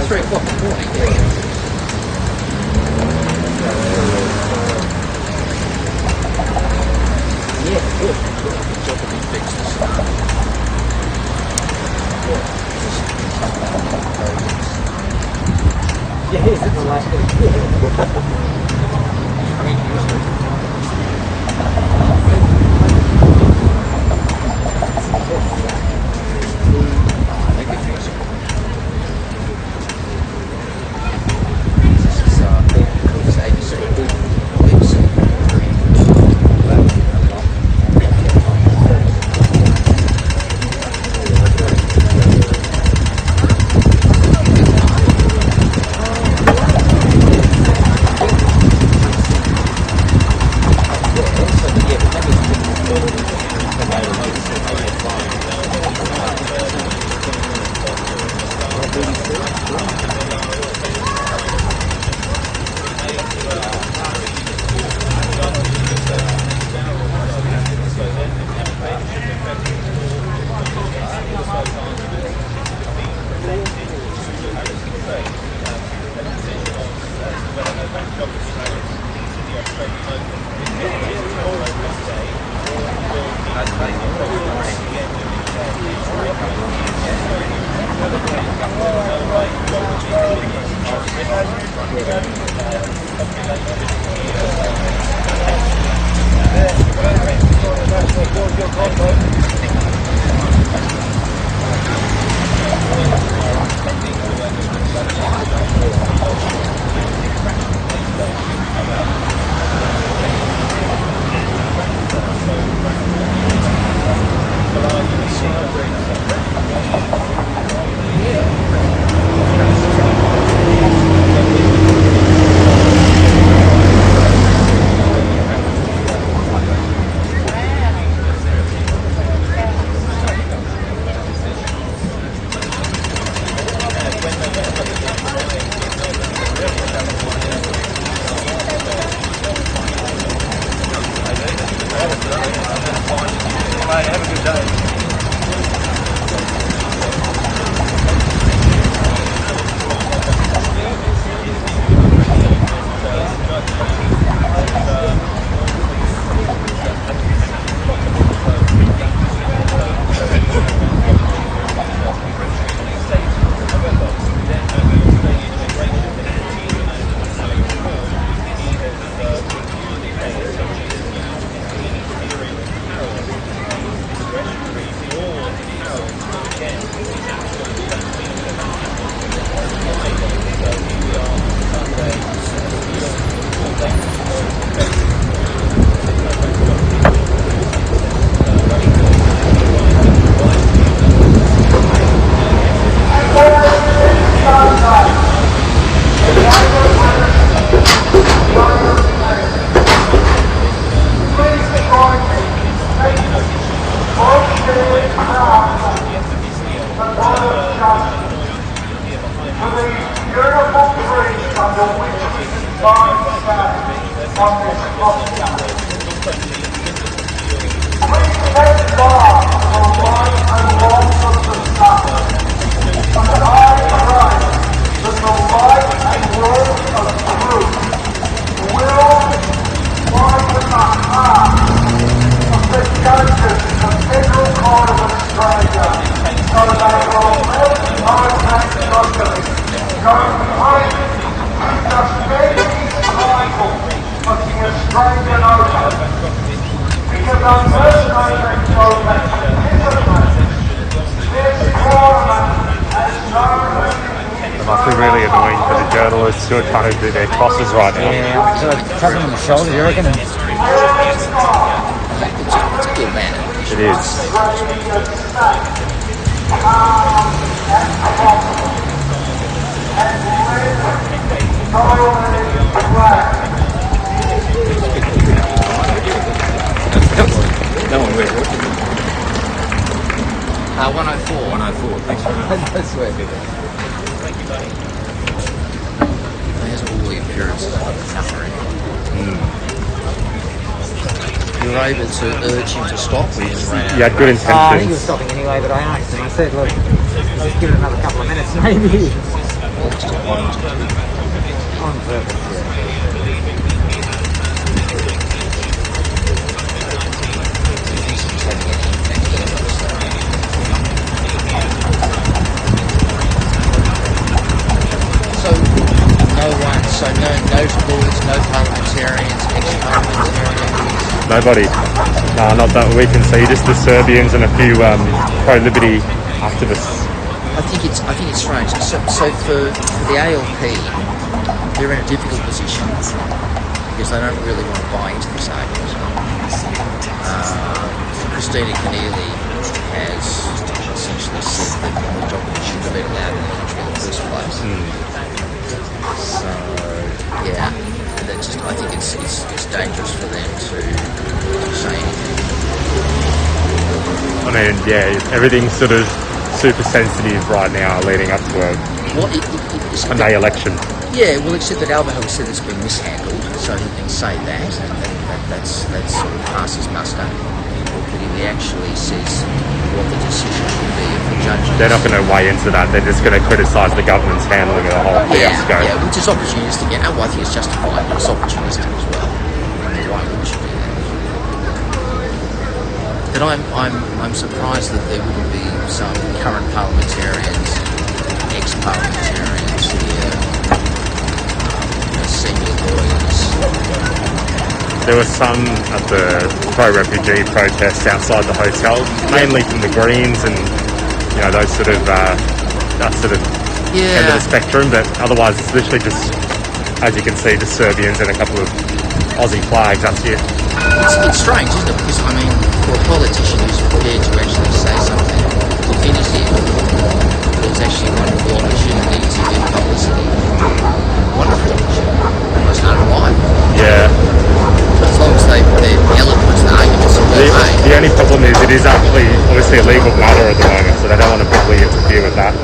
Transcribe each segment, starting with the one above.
3 o'clock in the morning. Yeah. Yeah, good. Job to be fixed. Yeah, it's the last day. I mean, really annoying for the journalists who are trying to do their crosses right now. Yeah, so tapping on the shoulder, you reckon? It's good, man. It is. That one weird. 104. Thanks very much. That's weird. Thank you, buddy. There's all the appearances of the suffering. You were able to urge him to stop? You had good intentions. I think he was stopping anyway, but I asked him. I said, look, just give it another couple of minutes, maybe. August of 92. On purpose, So no notables, no parliamentarians, ex-parliamentarians. Nobody. No, not that we can see. Just the Serbians and a few pro-liberty activists. I think it's strange. So for the ALP, they're in a difficult position because they don't really want to buy into this argument. Christina Keneally has essentially said that Djokovic should have been allowed in the country in the first place. So yeah, I think it's dangerous for them to say anything. I mean, yeah, everything's sort of super sensitive right now leading up to a May election. Yeah, well, except that Alba has said it's been mishandled, so he can say that, and that sort of passes muster. But if he actually says what the decision should be of the judges, they're not going to weigh into that. They're just going to criticise the government's handling of the whole fiasco. Yeah, which is opportunistic, and I think it's justified, but it's opportunistic as well. And why we should do that? But I'm surprised that there wouldn't be some current parliamentarians, ex-parliamentarians here, senior lawyers. There were some at the pro-refugee protests outside the hotel, mainly from the Greens and those sort of that sort of end of the spectrum. But otherwise, it's literally just, as you can see, just Serbians and a couple of Aussie flags. That's it. It's strange, isn't it? Because I mean, for a politician who's prepared to actually say something definitive, there's actually wonderful opportunity to get publicity. Wonderful opportunity, almost unrivaled. Yeah. As long as they're eloquent, the arguments are well made. The only problem is it is actually obviously a legal matter at the moment, so they don't want to probably interfere with that.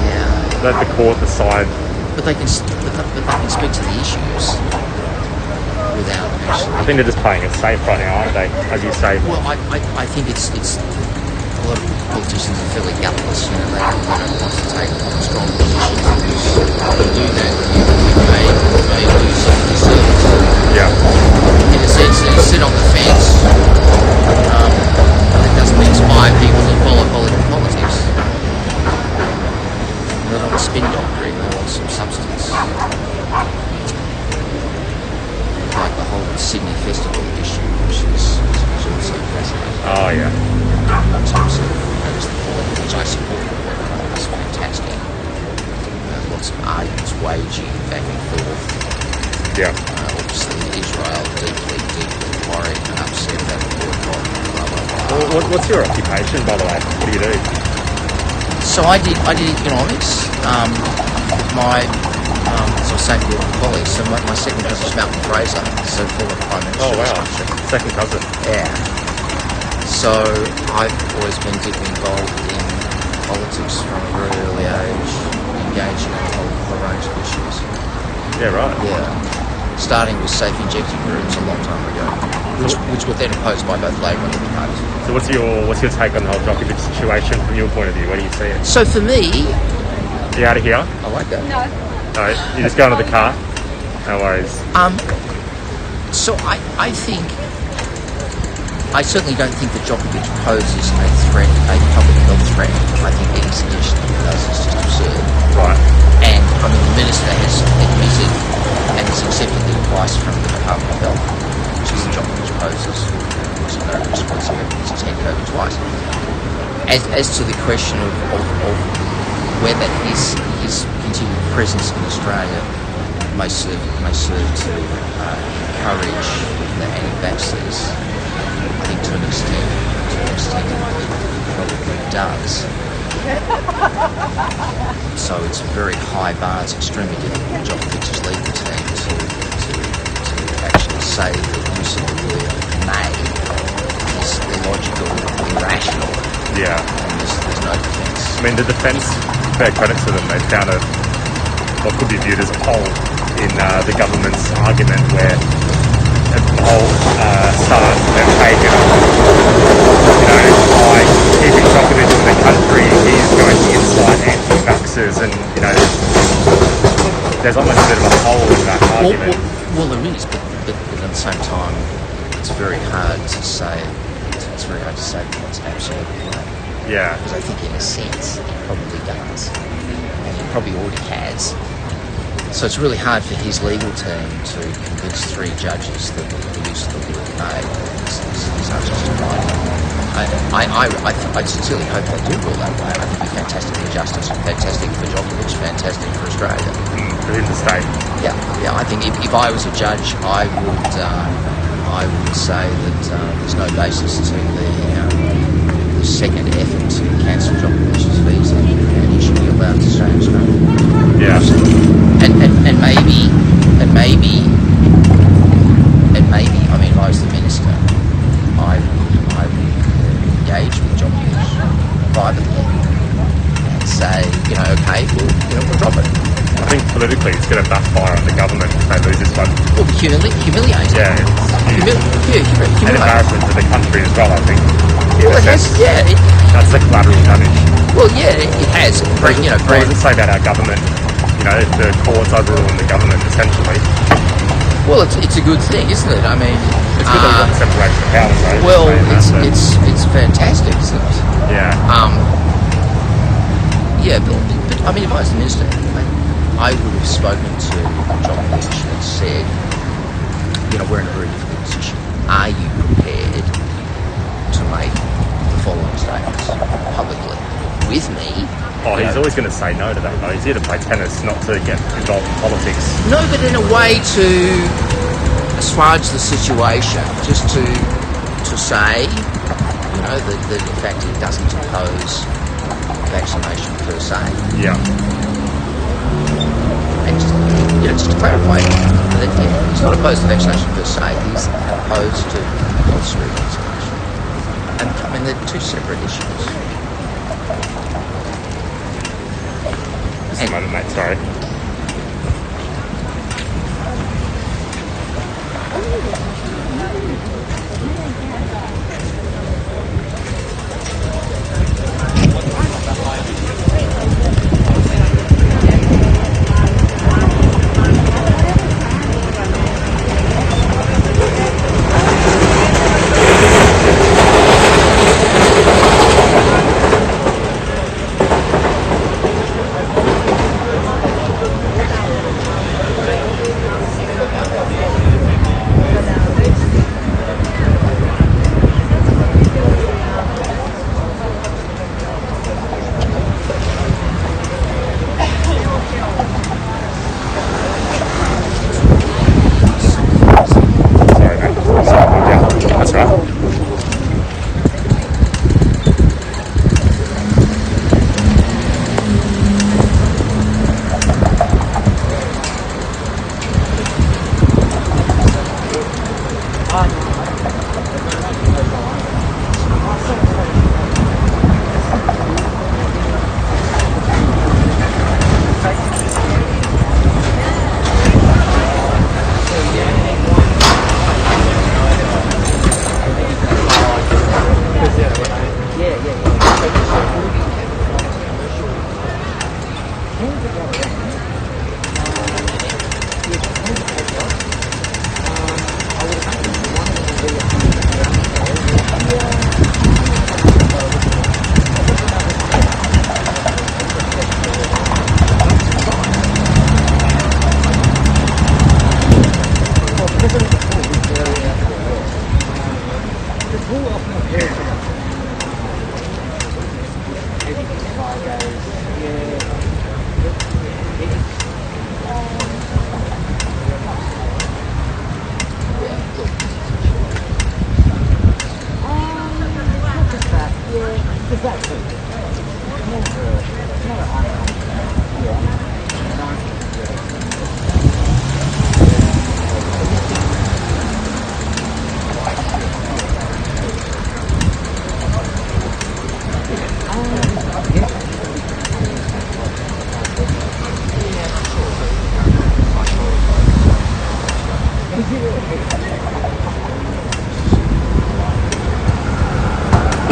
Yeah. Let the court decide. But they can speak to the issues without actually. I think they're just playing it safe right now, aren't they? As you say. Well, I think it's a lot of politicians are fairly gutless. They don't want to take strong positions. If they do that, you may lose some of the service. Yeah. In a sense, you sit on the fence. That doesn't inspire people to follow politics. They don't want spin doctoring. They want some substance. Like the whole Sydney Festival issue, which is also fascinating. Oh yeah. In terms of which I support, it's fantastic. Lots of arguments waging back and forth. Yeah. Obviously, Israel deeply worried and upset about the boycott. Blah blah blah. What's your occupation, by the way? What do you do? So I did economics. With my as I was saying to your colleagues, so my second cousin is Malcolm Fraser, so former Prime Minister. Oh wow, second cousin. Yeah. So I've always been deeply involved in politics from a very early age, engaging in a whole range of issues. Yeah, right. Yeah. Starting with safe injecting groups a long time ago, which were then opposed by both Labor and the Party. So what's your take on the whole Djokovic situation from your point of view? Where do you see it? So for me, are you out of here? I like that. No. No, you just go into the car. No worries. So I think, I certainly don't think that Djokovic poses a threat, a public health threat. I think any suggestion that he does is just absurd. Right. And I mean, the minister has admitted and has accepted the advice from the Department of Health, which is that Djokovic poses no risk whatsoever. He's tested over twice. As to the question of whether his continued presence in Australia may serve to encourage the anti-vaxxers, I think to an extent it probably does. So it's a very high bar. It's extremely difficult for Djokovic's legal team to actually say that use of the word may is illogical, irrational. Yeah. And there's no defence. I mean, the defence, fair credit to them, they found what could be viewed as a hole in the government's argument where the whole stance they've taken, by keeping Djokovic in the country, he's going to incite there's almost a bit of a hole in that argument. Well, there is, but at the same time, it's very hard to say. It's very hard to say that it's absolutely right. Yeah. Because I think, in a sense, it probably does, and it probably already has. So it's really hard for his legal team to convince three judges that the use of the word "made" is unjustified. I sincerely hope they do rule that way. I think it'd be fantastic for justice, fantastic for Djokovic, fantastic for Australia. Within the state. Yeah. I think if I was a judge, I would say that there's no basis to the second effort to cancel Djokovic's visa, and he should be allowed to stay in Australia. Yeah. And maybe, I mean, if I was the minister, I would engage with Djokovic privately and say, okay, we'll drop it. I think politically it's going to backfire on the government if they lose this one. Well, humiliating. Yeah, it's huge. Humiliating. And embarrassment to the country as well, I think. Well, it has, yeah. That's the collateral damage. Well, yeah, it has. What does it say about our government? The courts overruling the government, essentially. Well, it's a good thing, isn't it? I mean, it's good that we want separation of powers, right? Well, it's fantastic, isn't it? Yeah. Yeah, but I mean, if I was the minister, I would have spoken to Djokovic and said, we're in a very difficult position. Are you prepared to make the following statements publicly with me? Oh, he's always going to say no to that, though. He's here to play tennis, not to get involved in politics. No, but in a way to assuage the situation, just to say, that in fact he doesn't oppose vaccination per se. Yeah. And just to clarify, that he's not opposed to vaccination per se. He's opposed to compulsory vaccination. And I mean, they're two separate issues. Just a moment, mate, sorry.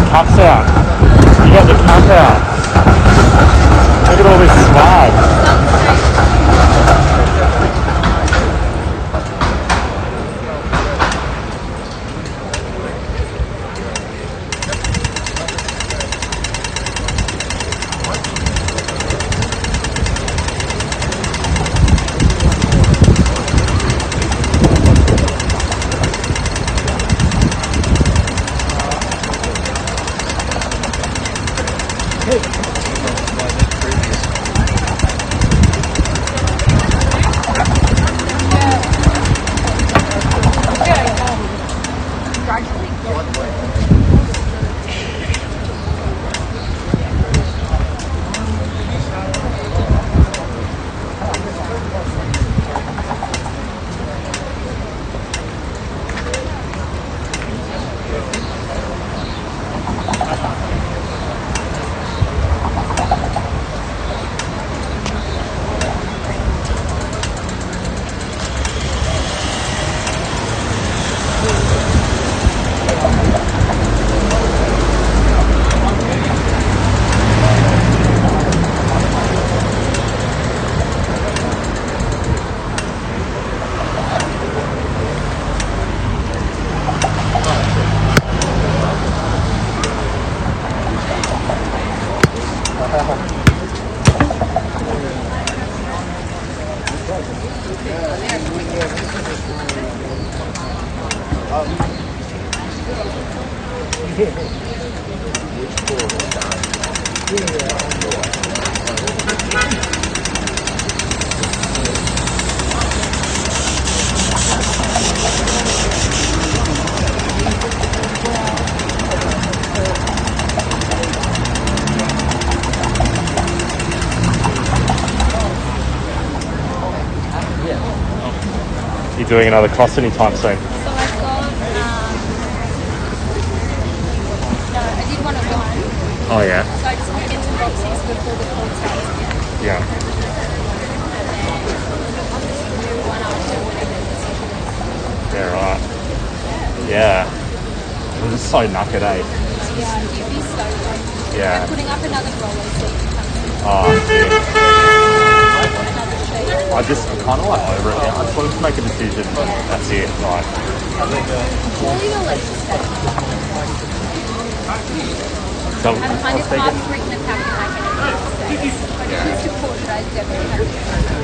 Cups out. You got the cup out. Look at all this swag. You doing another class anytime soon? So I've got, no, I did one at 1. Oh yeah. So I just want to get to boxes before the cold starts. Yeah. Yeah, right. Yeah. I'm just so knackered, eh? Yeah, you'd be so good. Yeah. I'm putting up another roller so you can come Oh, yeah. another shade. I'm kind of like over it now. I just wanted to make a decision. That's it. Like, Call your lecture set. so I'm kind of half written a packet like an exercise. But if it's important, I definitely have to.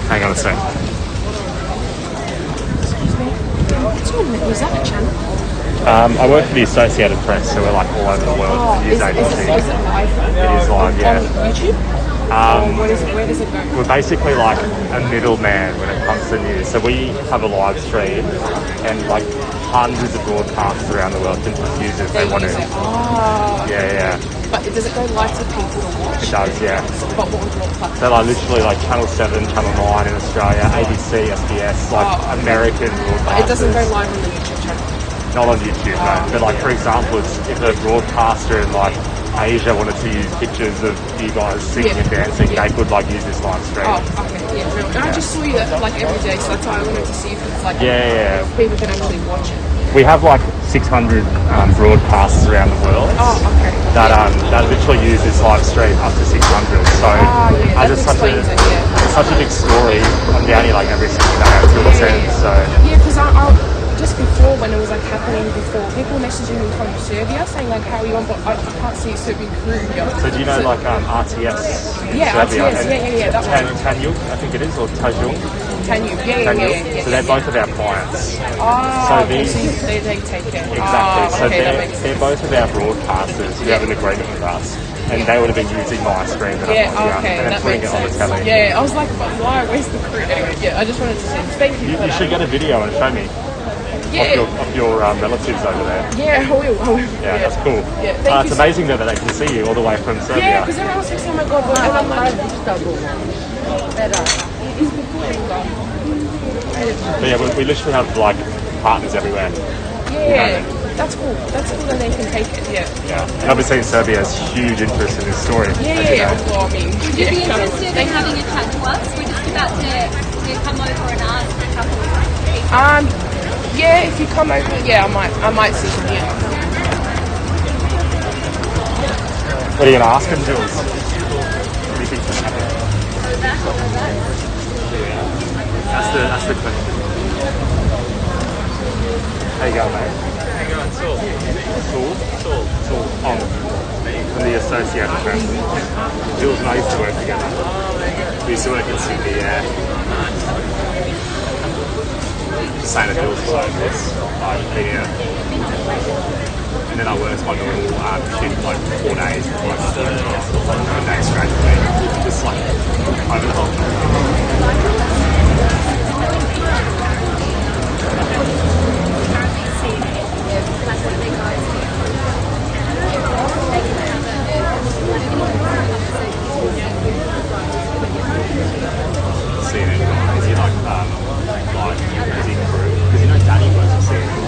hang on a sec. Was that a channel? I work for the Associated Press, so we're like all over the world. News agency. Is it live? It is live, yeah. On YouTube? Where does it go? We're basically like a middleman when it comes to news. So we have a live stream, and like hundreds of broadcasters around the world can just use it if they want to. Oh. Yeah. But does it go live to people to watch? It does, yeah. But what platform? So like literally like Channel 7, Channel 9 in Australia, ABC, SBS, like American broadcasters. But it doesn't go live on the YouTube channel. Not on YouTube, no. But like for example, if a broadcaster in like Asia wanted to use pictures of you guys singing and dancing, they could like use this live stream. Oh, okay, yeah, real. And I just saw you like every day, so that's why I wanted to see if it's like people can actually watch it. We have like 600 broadcasters around the world that literally use this live stream up to 600. So it's such a big story. I'm down here like every single day until it ends. So yeah, because I just before when it was like happening before, people messaging me from Serbia saying like how are you on, but I can't see Serbian crew here. So do you know like RTS? Yeah, Serbia? RTS, yeah, that one. Tanjuk, I think it is, or Tajung? Tanjuk, yeah. So they're both of our clients. So these they take it. exactly. So okay, they're both of our broadcasters who have an agreement with us, and they would have been using my screen that I'm on and then putting it on the telly. Yeah, I was like, but why? Where's the crew? Anyway, yeah, I just wanted to say thank you. You should get a video and show me. Of your relatives over there. Yeah, I will. Yeah, that's cool. Yeah, thank it's amazing that they can see you all the way from Serbia. Yeah, because everyone was like, oh my god, what am I like? But yeah, we literally have like partners everywhere. Yeah, that's cool. That's cool that they can take it, Yeah. And obviously Serbia has huge interest in this story. Yeah. Well, I mean, Would you be interested in having a chat to us? We're just about to come over and ask a couple of people. Yeah, if you come over, I might see some, What are you going to ask them, Jules? What do you think is happening? That's the question. How you going, mate? How you going? Saul. From the Associated Press. Jules and I used to work together. We used to work in Sydney, Saying that Jules was like this, and then I worked my normal shift like 4 days before I got like 7 days straight for me. Just like over the whole time. what they guys do. CNN guy, is he like is he crew? Because you know Danny works for CNN.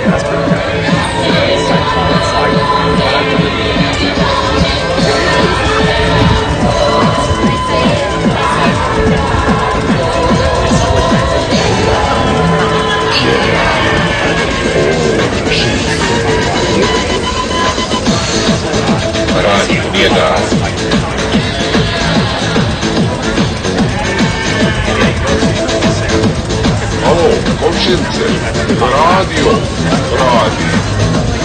That's pretty good. At the same time, it's like, Радио Беда. Алло, Ковчинце, радио.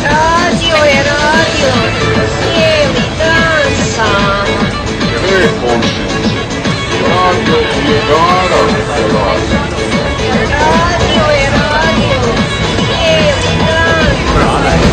Radio je radio, cijeli dan sam. Kovčince, radio je radio. Radio je radio, cijeli dan sam.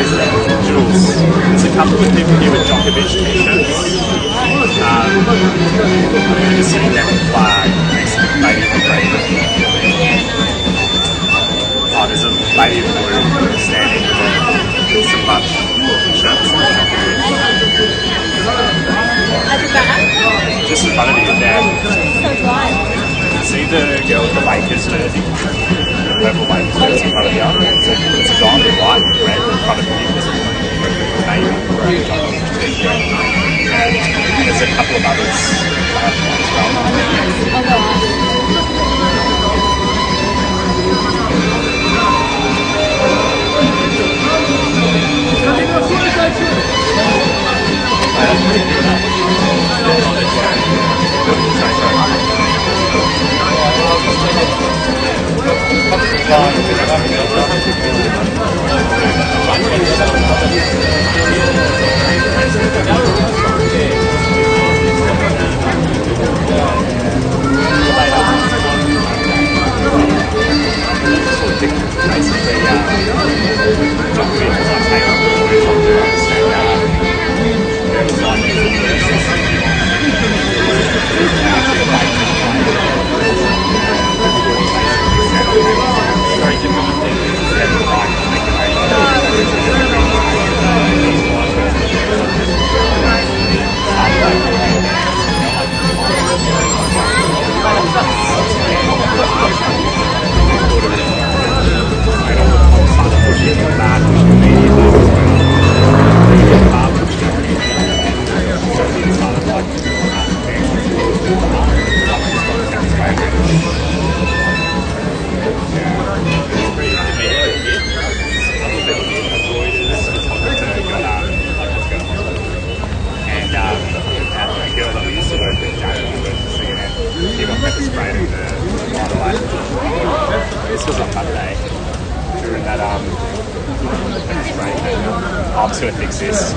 Jules. There's a couple of people here with Djokovic t-shirts. We're just sitting there with a flag next to the lady in green. Oh, there's a lady in blue standing with some lunch shirts and Djokovic. At the back? Just in front of you there. So dry. See the girl with the Lakers jersey? The purple Lakers jersey in front of you? It's a diamond white and red in front of you. Maybe. And there's a couple of others as well. This was on Monday during that rain. I'm just going to fix this.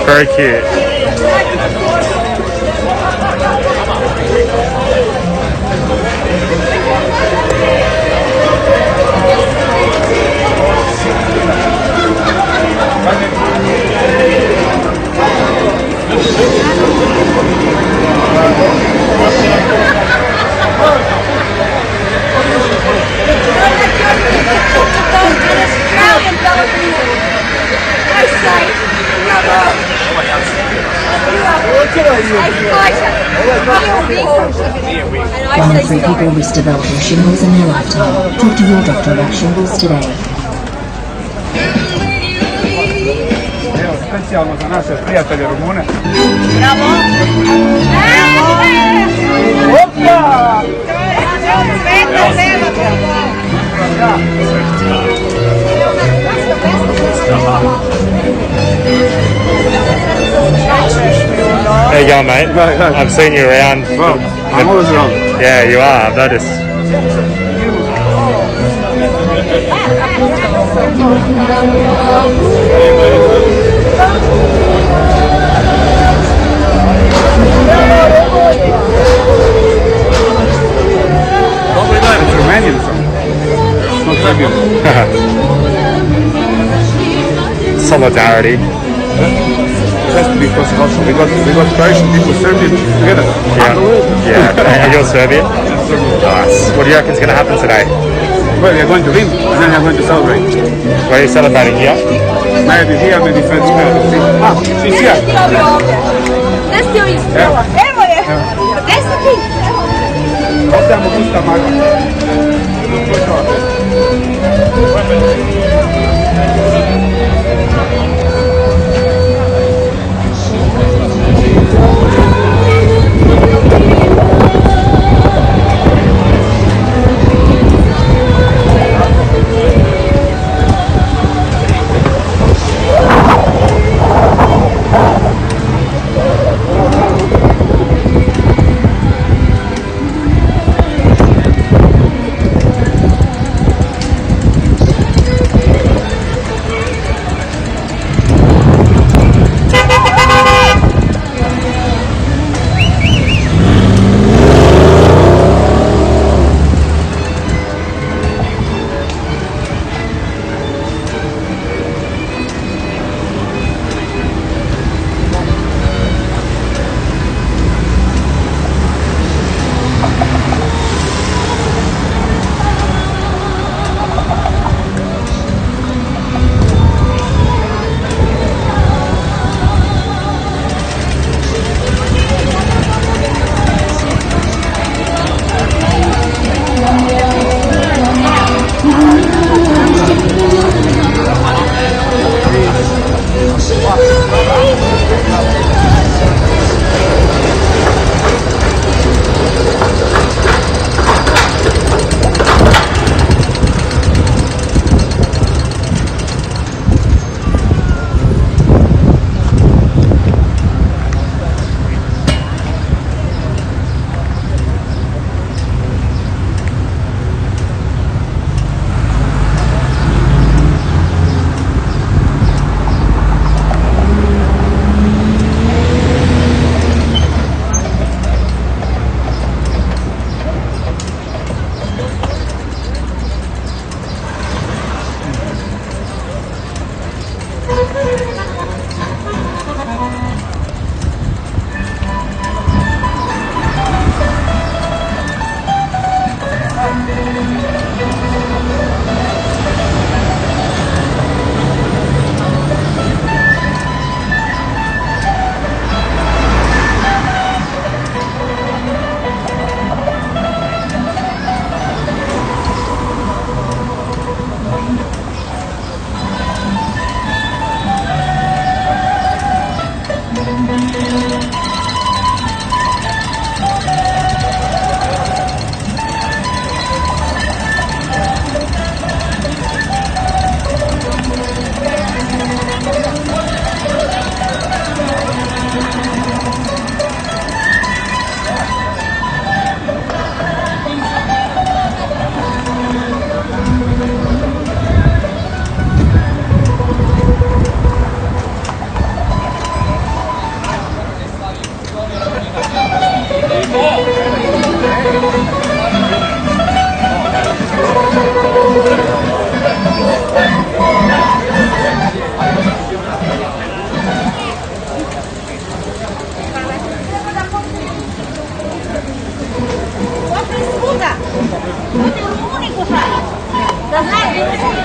Very cute. One in three people risk developing shingles in their lifetime. Talk to your doctor about shingles today. Specijalno za naše prijatelje Rumune. Bravo! Opa! There you go, mate. I've seen you around. Well, I'm always around. Yeah, you are. I've noticed. It's Romanian song. It's not Serbian. Solidarity. It has to be cross-cultural. We got Croatian people, Serbian together. Yeah. And you're Serbian? Nice. What do you reckon is going to happen today? Well, we are going to win, and then we are going to celebrate. Where are you celebrating here? Maybe here, maybe France. She's here. Let's do it. Evo je. Gdje si ti? Ovdje mu pusta maga. Thank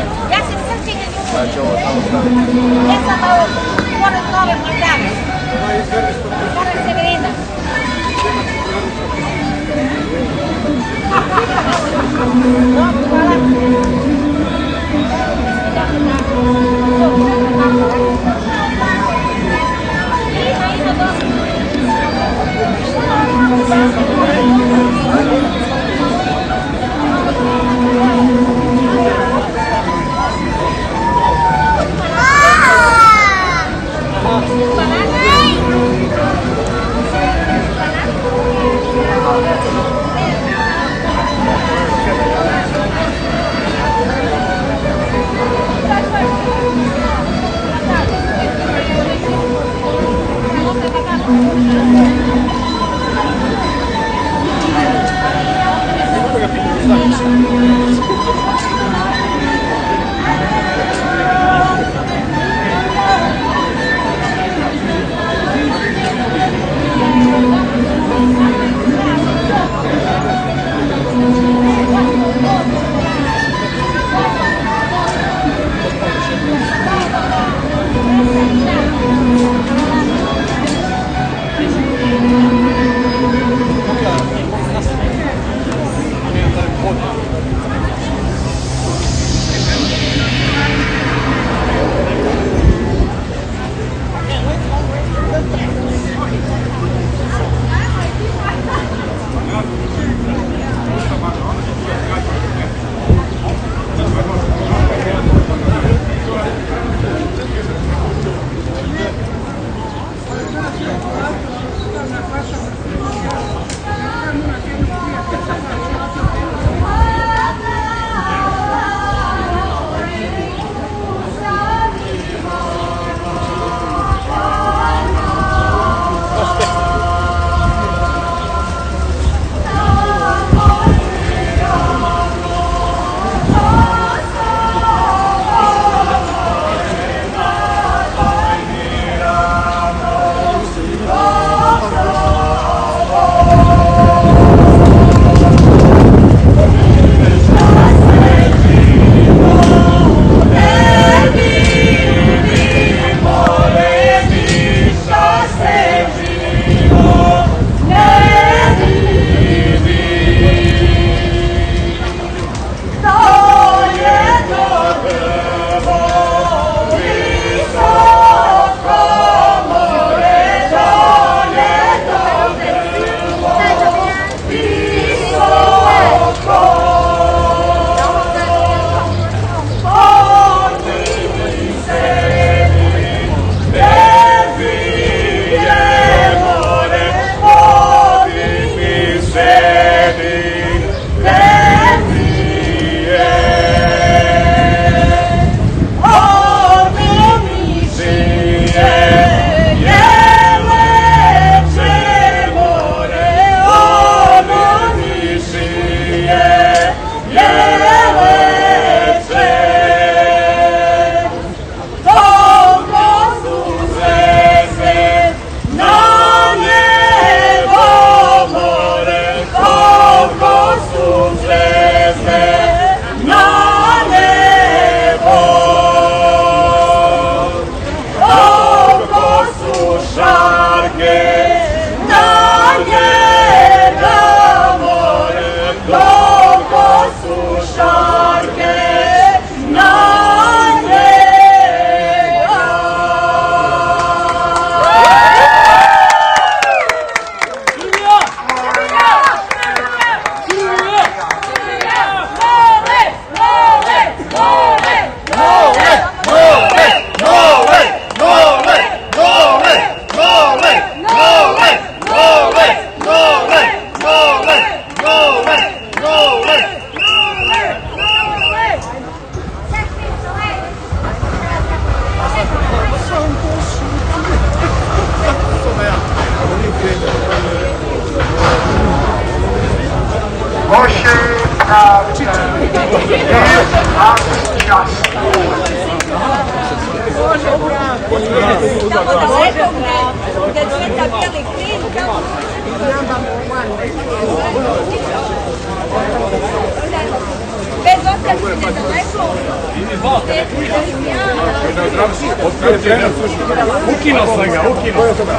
bez otkačine daleko. Ukino sam ga, ukino. Evo sad.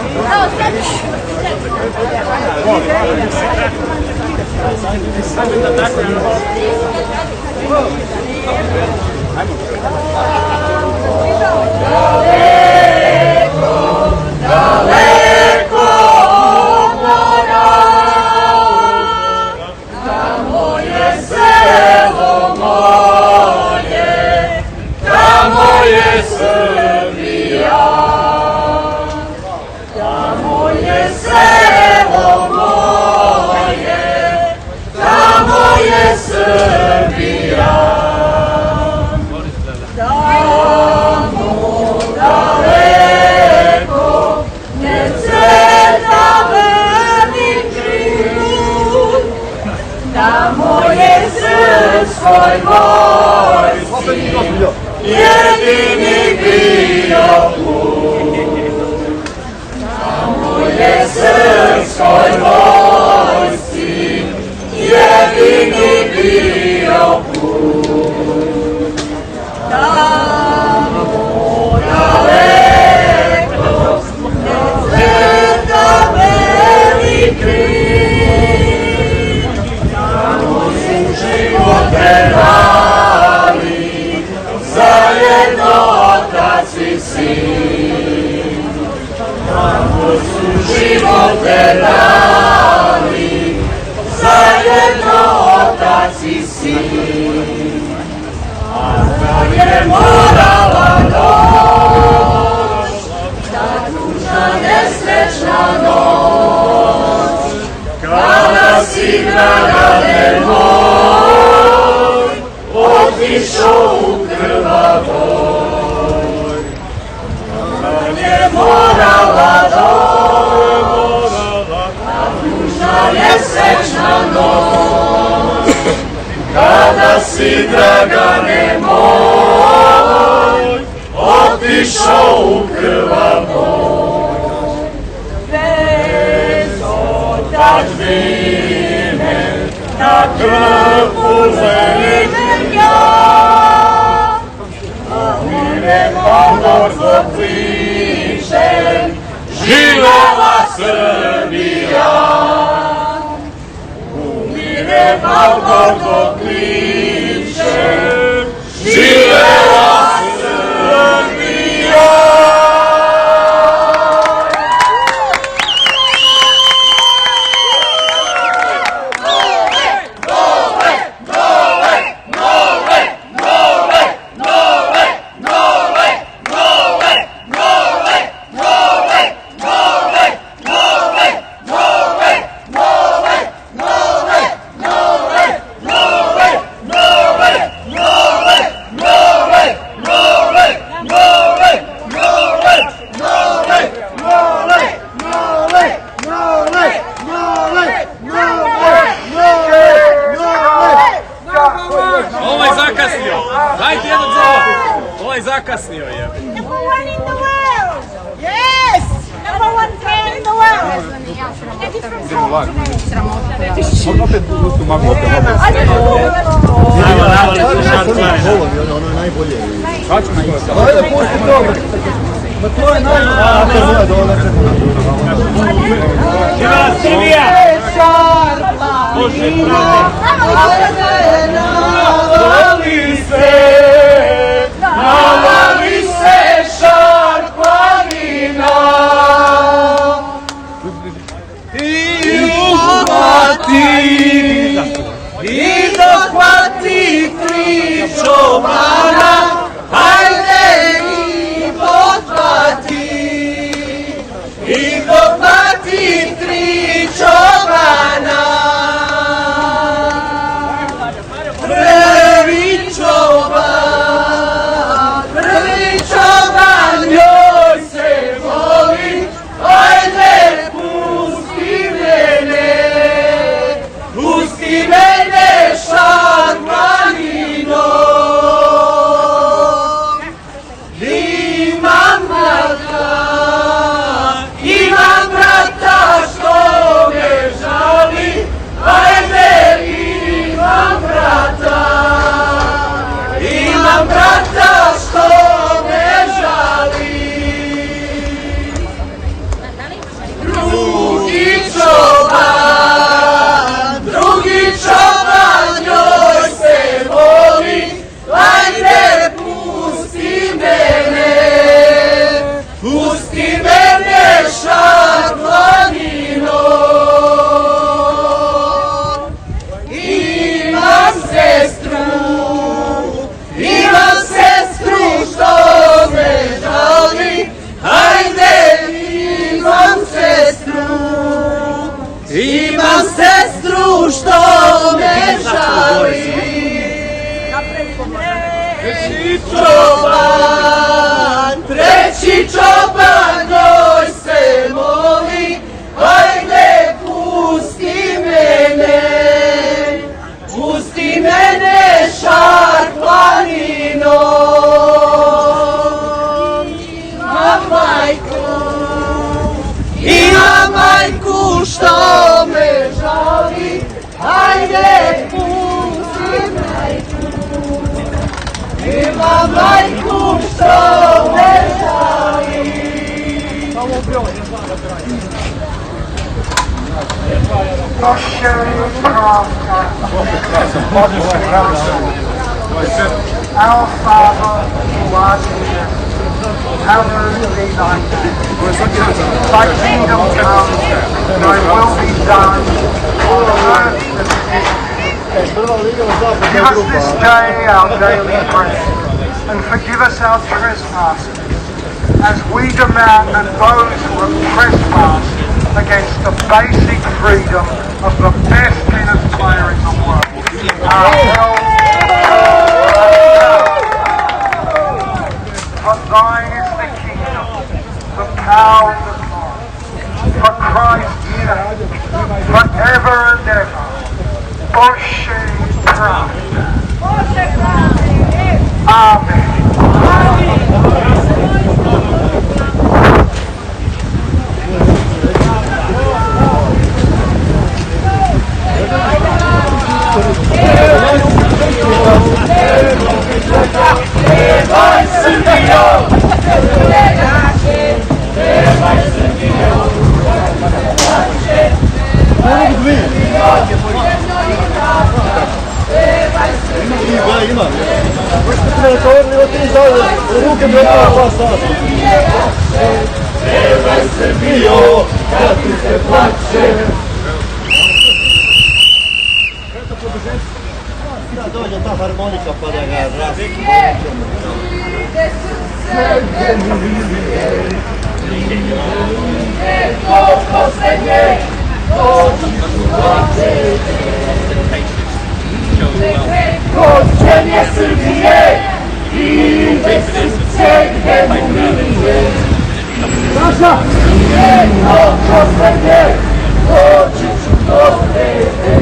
Daleko mora, tamo je selo moje, tamo je Srbija. Tamo je selo moje, tamo je Srbija. Svoj vojci, jedini bio put. Tamo je srpskoj vojci, jedini bio put. Tamo daleko, ne cveta beli križ, tamo su živote dali, zajedno otac i sin. Tamo su živote dali, zajedno otac i sin. A kad je morala doć, ta tužna nesrećna noć, kada si Dragane moj, otišao u krvavoj. Kad je morala doć, ta tužna nesrećna noć, kada si Dragane moj, otišao u krvavoj. Bez otadžbine, na krvu zelinim ja, umirem Alborko kličem, živela Srbija. Umirem Alborko kličem, živela Srbija. Zakasnio je. Number one in the world! Yes! Number one fan in the world! Neki from Opet tu mamu opet ono je najbolje. Ajde, pusti to! Ma to je najbolje. Živela Srbija! Može nalazi se šar planina i dohvati tri čobana, hajde i dohvati tri čobana. Prvi čoban njoj se voli, ajde pusti mene šar planino. Imam sestru što me žali. Treći čoban njoj se moli, ajde pusti mene šar planinom. Imam majku što me žali, ajde pusti majku. Imam majku što me žali. Our Father who art in heaven, hallowed be thy name. Thy kingdom come, thy will be done on earth as it is in heaven. Give us this day our daily bread, and forgive us our trespasses, as we demand that those who have trespassed against the basic freedom of the best tennis player in the world are held. For thine is the kingdom, the power and the glory, for Christ's sake, forever and ever. Oshe Amen. Dođe ta harmonika pa da ga razi. Kočenje Srbije ide srce gdje mu milije. Naša! Jedno poslednje, doći ću do tebe.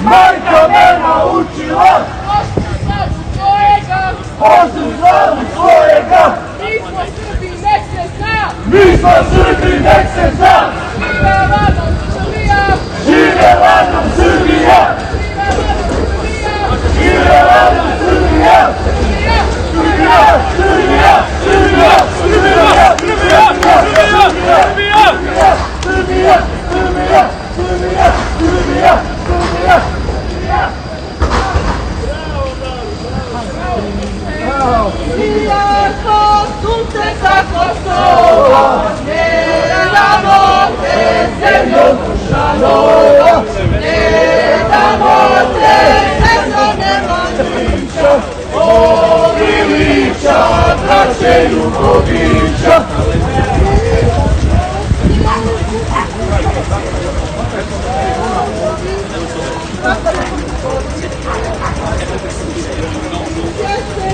Majka me naučila, osim slavu svojega. Mi smo Srbi, nek se zna. Živela nam Srbija. Živela nam Srbija. Iako sunce sa Kosova, ne damo te zemljo duša nova, ne damo te zemljo nemanjića, Obilića, braće Ljubovića. Yes,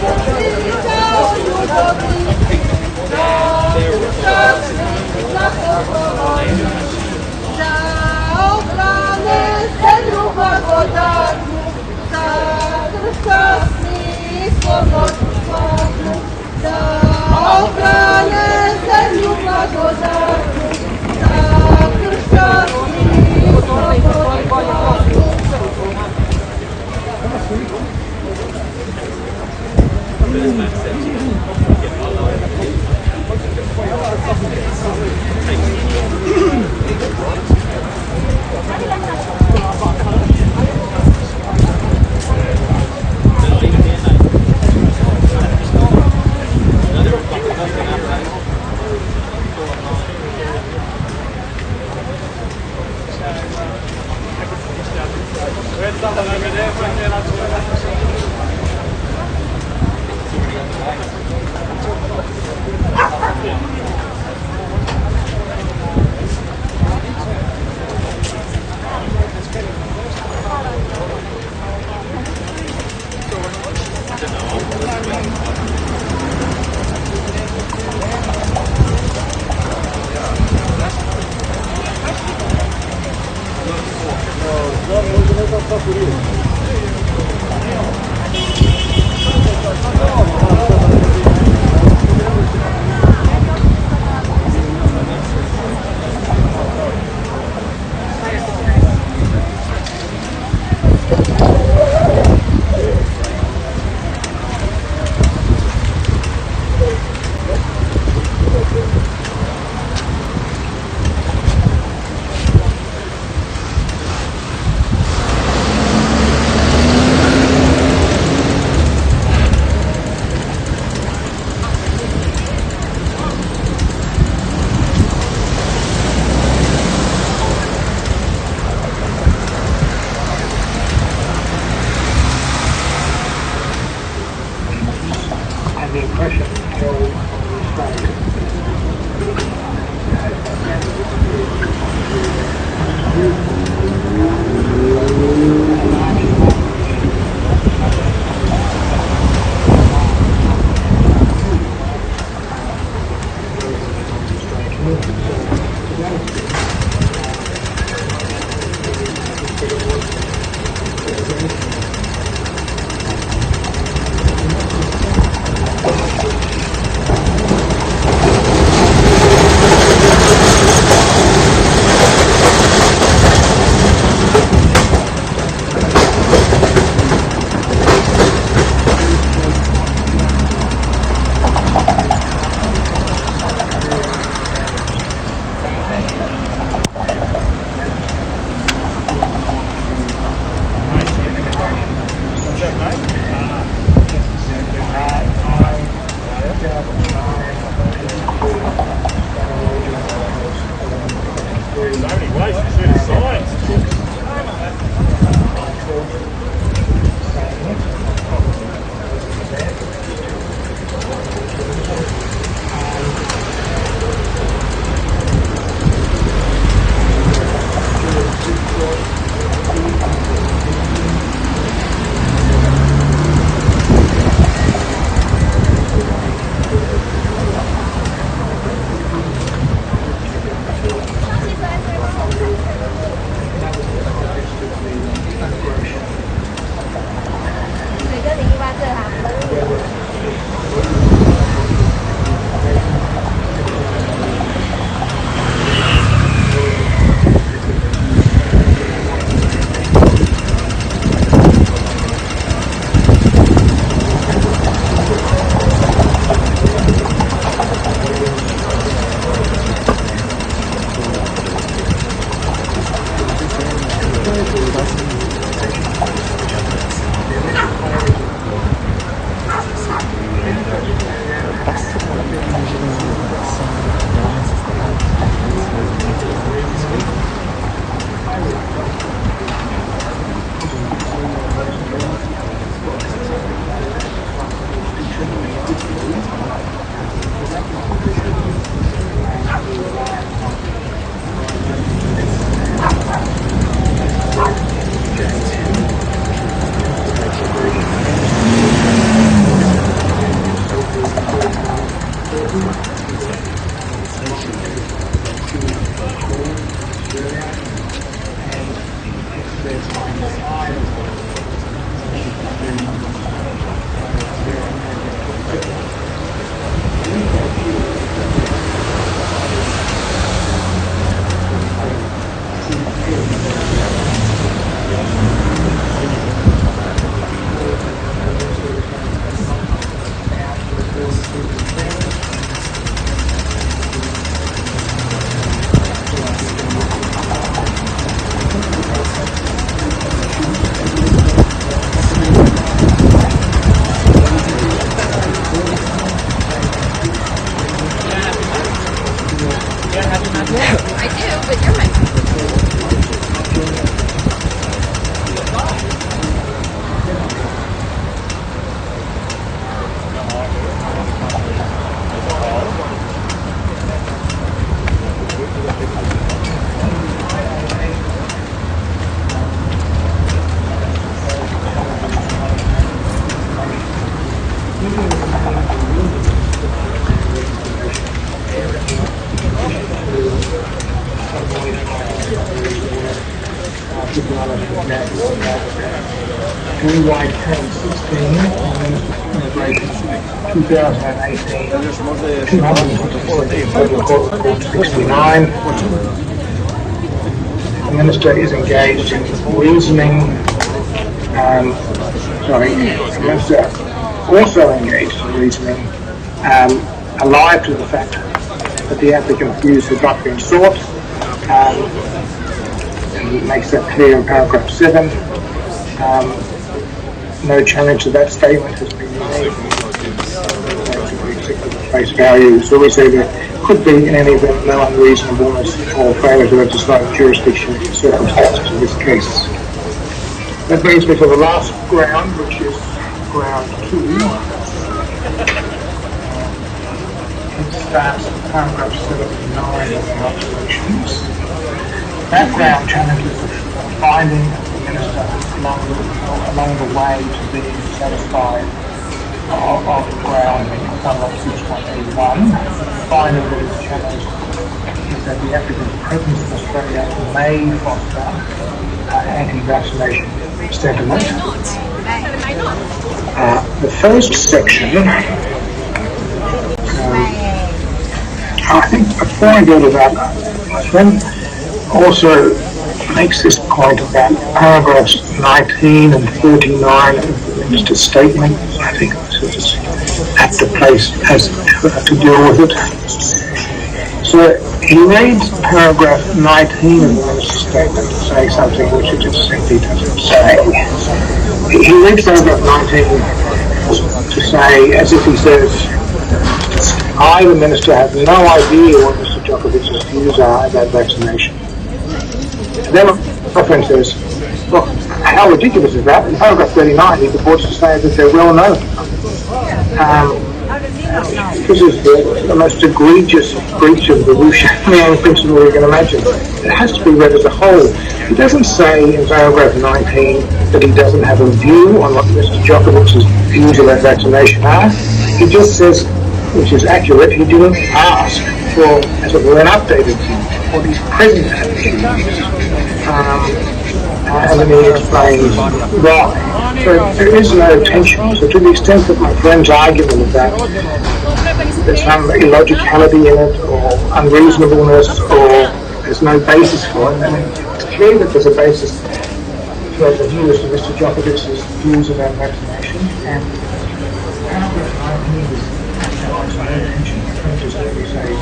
July 1016 on Immigration 2018 269. The Minister is engaged in reasoning, the Minister also engaged in reasoning, alive to the fact that the applicant's views have not been sought, and he makes that clear in paragraph 7. No challenge to that statement has been made. Face value. So we say there could be in any event no unreasonableness or failure to exercise jurisdiction in circumstances of this case. That brings me to the last ground, which is ground 2. It starts at paragraph 79 of the observations. That ground challenges the finding of the Minister along the way to being satisfied of the ground in 116.81. The finding that is challenged is that the applicant's presence in Australia may foster anti-vaccination sentiment. The first section, I think before I go to that, my friend also makes this point about paragraphs 19 and 39 of the Minister's statement. I think this is at the place as to deal with it. So he reads paragraph 19 of the Minister's statement to say something which it just simply doesn't say. He reads paragraph 19 to say, as if he says, I, the Minister, have no idea what Mr. Djokovic's views are about vaccination. Then my friend says, look, how ridiculous is that? In paragraph 39, he purports to say that they're well known. This is the most egregious breach of the Wu-Shan principle you can imagine. It has to be read as a whole. He doesn't say in paragraph 19 that he doesn't have a view on what Mr. Djokovic's views about vaccination are. He just says, which is accurate, he didn't ask for, as it were, an updated view, or his present attitude. And then he explains why. So there is no tension. So to the extent that my friend's argument is that there's some illogicality in it, or unreasonableness, or there's no basis for it, I mean, it's clear that there's a basis for the views of Mr. Djokovic's views about vaccination, and paragraph 19 is no tension. My friend just let me say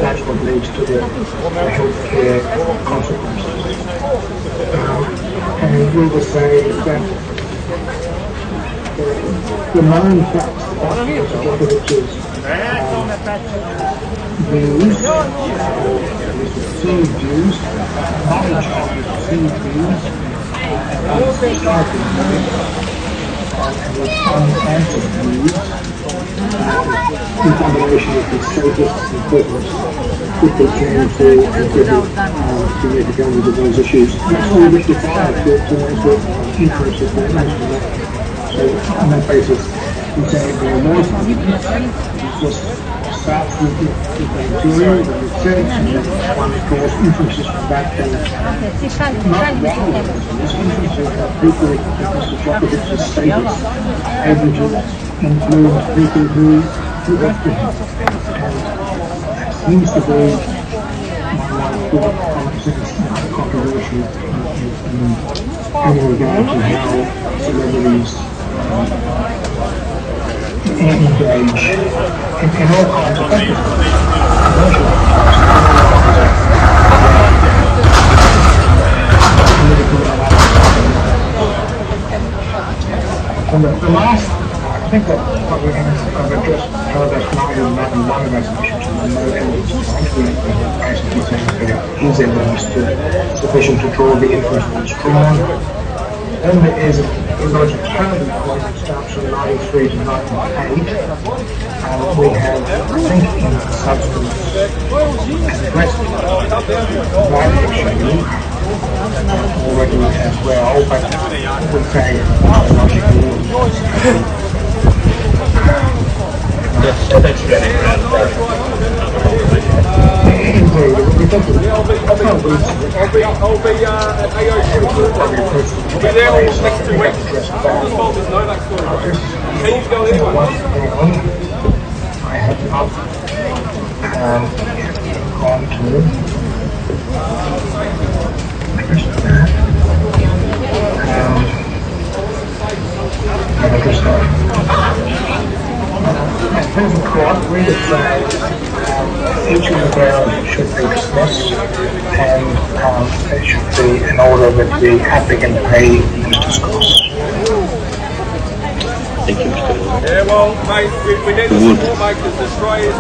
That's what leads to the healthcare consequences. And we will say that the main facts of which is views, received views, knowledge of received views, and unanswered views, in combination with the status and purpose would be trying to make advantage of those issues. That's all we define to answer interests of the management. So on that basis, we say there are more just starts with the interior, the setting, and then one draws inferences from that. Not wrong inferences, inferences that people with Mr. Djokovic's status able to influence people who have to him. And that seems to be my thought, common sense, controversial in regard to how celebrities engage in all kinds of things. And the last, I think that what we're going to address paragraph 9 and 91 of resolutions and no evidence of conflict, basically saying that there is evidence sufficient to draw the inference that's drawn. Then there is a logic totality point that starts from 93 to 98. We have, I think, in the substance addressed that issue already as well, but we say I have not gone to As a court, we would say each of the grounds should be dismissed and it should be in order that the applicant pay Minister's costs. Thank you, Mr. Yeah, well, mate, we need more makers destroyers.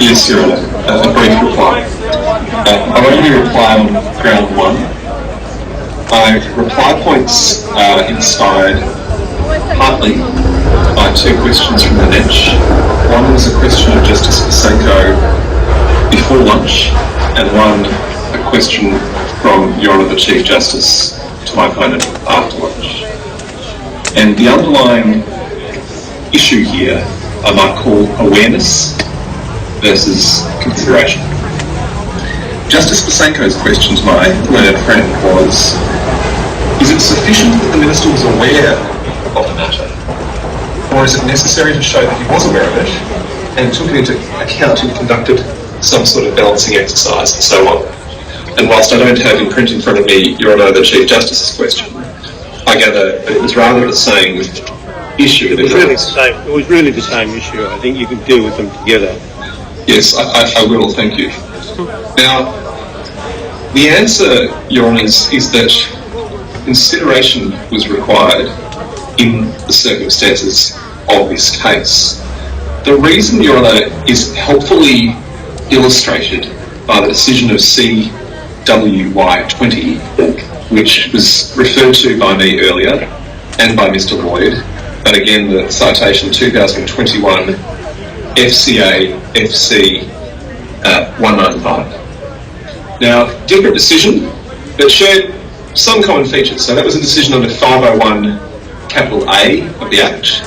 Yes, Your Honour. A brief reply. I only reply on ground one. My reply points are inspired partly by two questions from the bench. One was a question of Justice Pasenko before lunch, and one a question from Your Honour the Chief Justice to my opponent after lunch. And the underlying issue here I might call awareness versus consideration. Justice Pasenko's question to my learned friend was, is it sufficient that the Minister was aware of the matter, or is it necessary to show that he was aware of it and took it into account and conducted some sort of balancing exercise and so on? And whilst I don't have in print in front of me Your Honour the Chief Justice's question, I gather that it was rather the same issue. It was really the same issue. I think you can deal with them together. Yes, I will, thank you. Now, the answer, Your Honours, is that consideration was required in the circumstances of this case. The reason, Your Honour, is helpfully illustrated by the decision of CWY20, which was referred to by me earlier and by Mr. Lloyd, but again the citation 2021 FCA FC 195. Now, different decision, but shared some common features. So that was a decision under 501 capital A of the Act,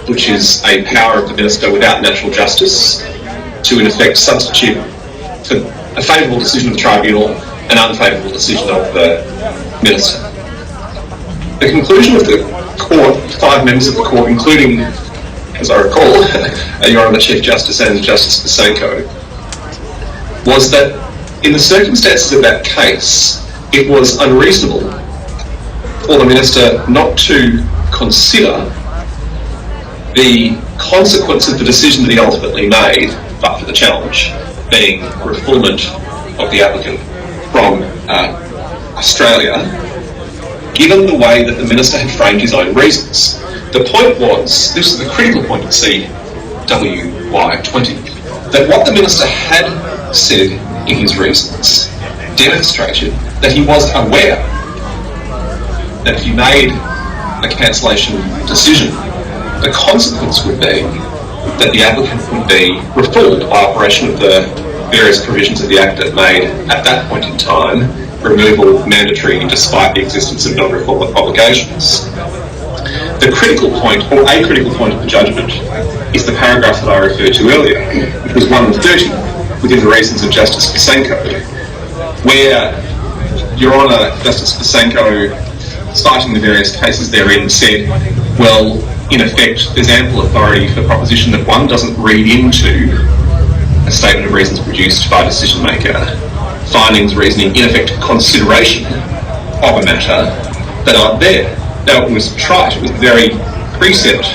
which is a power of the Minister without natural justice to in effect substitute for a favourable decision of the tribunal an unfavourable decision of the Minister. The conclusion of the court, 5 members of the court, including, as I recall, Your Honour the Chief Justice and Justice Pasenko, was that in the circumstances of that case, it was unreasonable for the Minister not to consider the consequence of the decision that he ultimately made, but for the challenge, being refoulement of the applicant from Australia, given the way that the Minister had framed his own reasons. The point was, this is the critical point of CWY20, that what the Minister had said in his reasons demonstrated that he was aware that if he made a cancellation decision, the consequence would be that the applicant would be reformed by operation of the various provisions of the Act that made, at that point in time, removal mandatory despite the existence of non-reform obligations. The critical point, or a critical point of the judgment, is the paragraph that I referred to earlier, which was 130, within the reasons of Justice Pasenko, where Your Honour, Justice Pasenko, citing the various cases therein, said, well, in effect, there's ample authority for the proposition that one doesn't read into a statement of reasons produced by a decision maker, findings, reasoning, in effect, consideration of a matter that aren't there. Now, it was trite, it was the very precept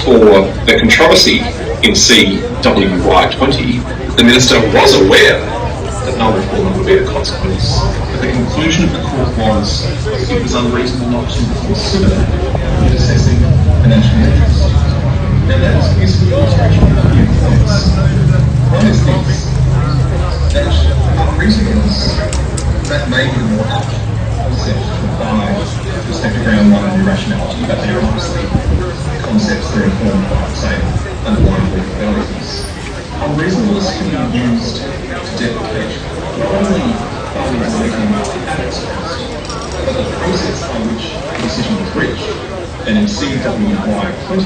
for the controversy in CWY20. The Minister was aware that non-reform would be the consequence. But the conclusion of the court was it was unreasonable not to consider in assessing the national interest. Now that is useful illustration of a few points. One is this, that unreasonableness, that may be the more apt concept to apply with respect to ground one and irrationality, but they are obviously concepts that are informed by, say, underlying legal realities. Unreasonableness can be used to deprecate not only findings making at its cost, but the process by which the decision was reached. And in CWY20,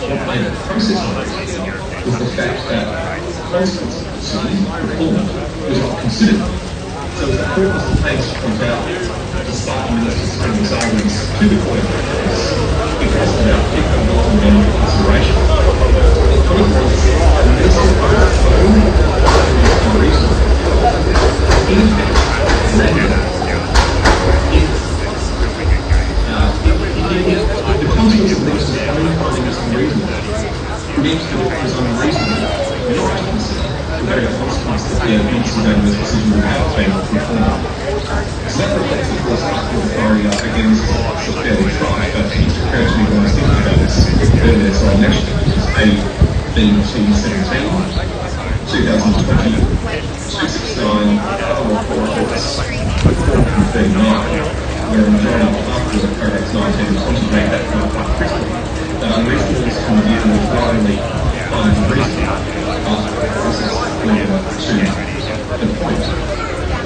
what made the process unreasonable was the fact that the consequence of the decision, reform, was not considered. So as the court was pleased to point out, despite the Minister's previous arguments to the court, it wasn't about picking up on the consideration. The point was that the Minister only unreasonable. In effect, the consequence of the Minister's own finding is unreasonable meant that it was unreasonable not to consider the very consequence that the Minister's own decision would have been reformed. So that reflects, of course, the authority against the fairly tried, but it occurred to me when I was thinking about this earlier, so I'll mention it, which is AB-17, 2020, 269, Federal Court Reports 439, where a majority of the paragraphs 19 and 20 make that point quite crisply, that unreasonableness can deal with not only finding reason, but this is leading to the point.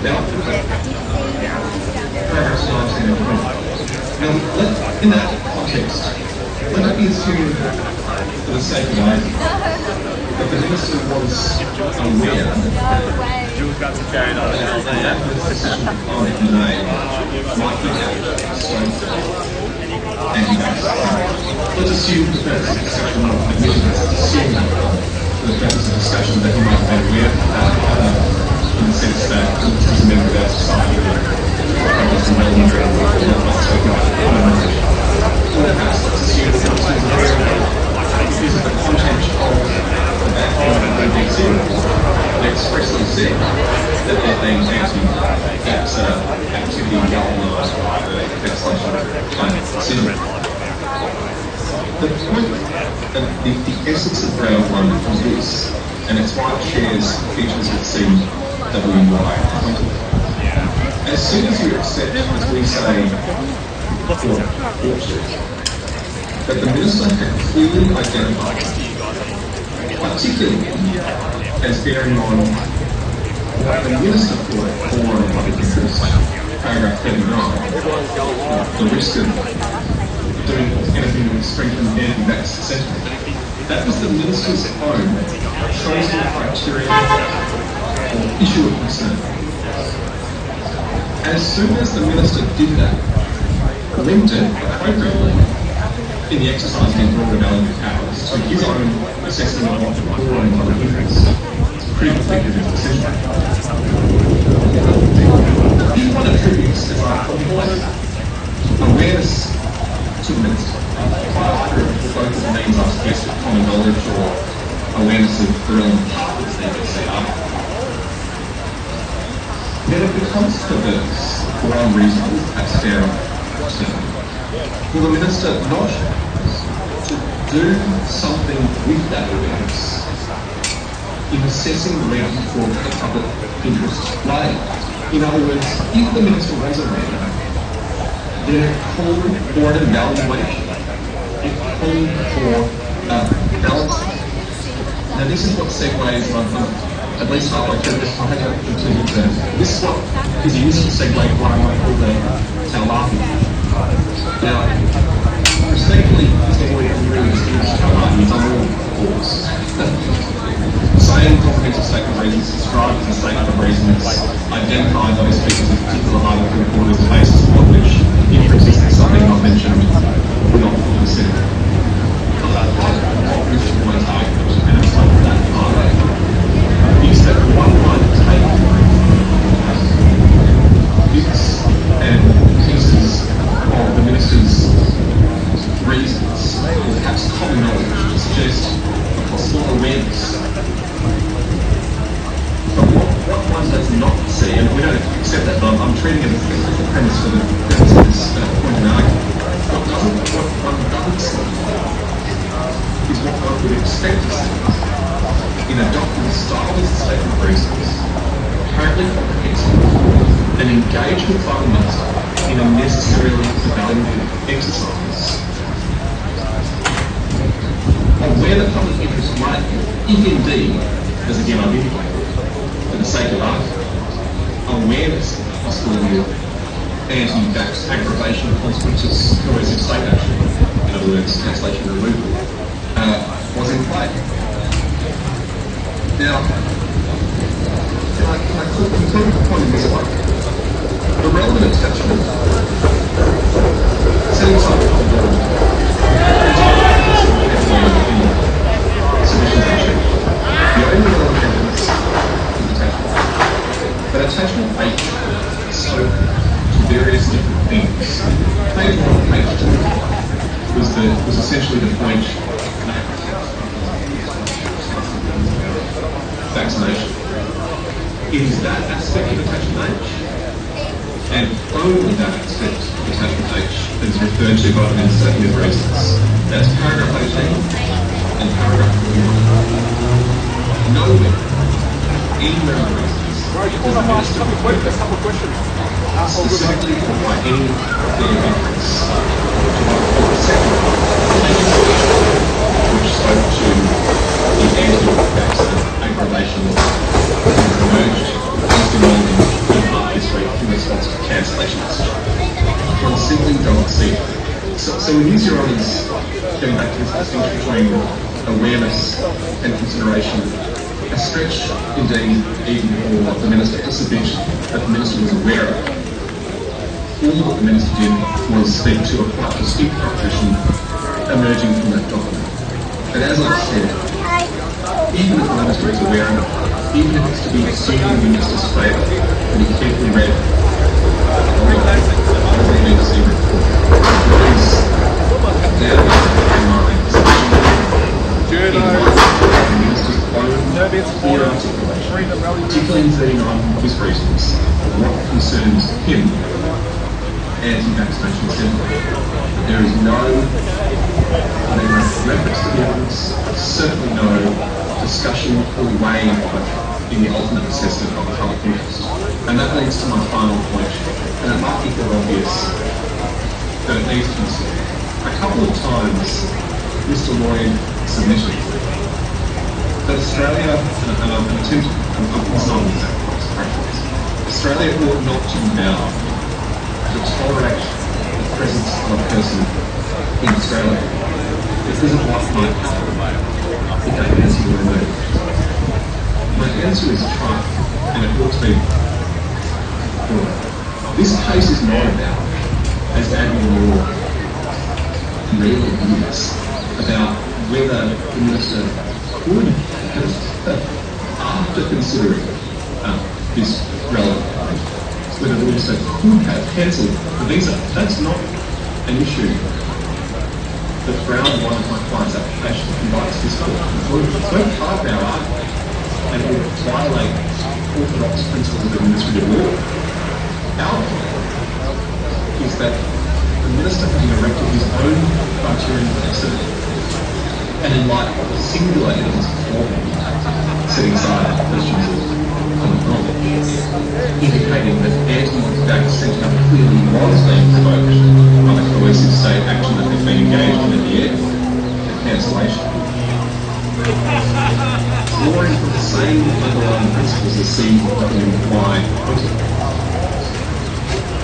Now, paragraphs 19 and 20. Now, in that context, let it be assumed, for the sake of argument, that the Minister was aware that the decision on it made might be let's assume for the purpose of discussion of admission, let's assume for the purpose of discussion that he might have been aware in the sense that he's a member of our society or perhaps a member of perhaps let's assume that he was aware because of the content of that they expressly said that they're being activity galvanised by the legislation considered. The point, the essence of ground one was this, and it's why it shares features with CWY20. As soon as you accept, as we say, that the Minister had clearly identified, particularly as bearing on what the Minister thought foreign public interest, paragraph 39, the risk of doing anything that would strengthen anti-vax sentiment. That was the Minister's own chosen criteria or issue of concern. As soon as the Minister did that, linked it appropriately in the exercise of his broader value powers to his own assessment of what the foreign public interest critical figure of his decision. If one attributes, as I formulated, awareness to the Minister, both of the names I've suggested, common knowledge or awareness of the relevant parts that they set up, then it becomes perverse or unreasonable, perhaps fair, will the Minister not do something with that awareness in assessing where for public interest lay. In other words, if the minister was aware, then it called for an evaluation. It called for balancing. Now this is what segues, at least halfway through this, I had to continue to, this is what is a useful segue for what I might call our laughing. Now, respectfully, Mr. Boyd has really distinguished our arguments on all courts. Saying comprehensive statement of reasons, described as a statement of reasons, identified those features of particular harm to report as a basis upon which inferences that something not mentioned were not considered. Mr. Boyd's argument, and it's not that hard, is that one might take bits and pieces of the minister's reasons, or perhaps common knowledge, to suggest a possible awareness. But what one does not see, and we don't accept that, but I'm treating it as the premise for the purpose of this point of argument, what one doesn't see is what one would expect to see in a document styled as a statement of reasons, apparently comprehensive, and engagement by the minister in a necessarily evaluative exercise of where the public interest lay, if indeed, as again I've indicated, for the sake of argument, awareness of the possibility of anti-vax aggravation of consequences, coercive state action, in other words, cancellation removal, was in play. Now, can I conclude the point in this way? The relevant attachment, setting aside the possibility, submission action, the only relevant evidence is attachment. But attachment H spoke to various different things. Page 1 and page 2 was essentially the point vaccination. It is that aspect of attachment H, and only that aspect of attachment H that is referred to by the minister in his reasons. That's paragraph 18 and paragraph 41. Nowhere, anywhere in the reasons, does the minister specifically provide any clear reference to the second which spoke to the anti-vaccine aggravation that emerged involving in part this week in response to cancellation decision. One simply doesn't see it. So in these your honours, getting back to this distinction between awareness and consideration, a stretch indeed even for the minister to submit that the minister was aware of. All that the minister did was speak to a quite distinct proposition emerging from that document. But as I've said, even if the minister is aware of it, even if it's to be assumed in the minister's favour, that he carefully read the BBC report, there is down in minds the minister's own clear articulation, particularly in 39 of his reasons, what concerns him anti-vaccination assembly. There is no reference to the evidence, certainly no discussion or weighing of it in the ultimate assessment of the public interest. And that leads to my final point, and it might be thought obvious that it needs to be said. A couple of times, Mr. Lloyd submitted that Australia, and I'm attempting, I'm not exactly, Australia ought not to be bound to tolerate the presence of a person in Australia because of what might happen if that person were removed. My answer is try, and it ought to be good. This case is not about, as Admiral Law really is, about whether the minister could have, after considering this relevant point, whether the minister could have cancelled the visa. That's not an issue that ground one of my client's application invites this court to conclude. It's not part of our argument, and it would violate orthodox principles of administrative law. Our point is that the minister having erected his own criterion of flexibility and in light of the singular evidence before him, setting aside questions of common knowledge, indicating that anti-vax sentiment clearly was being provoked by the coercive state action that had been engaged in at the end, the cancellation. Drawing from the same underlying principles as seen in the implied protocol,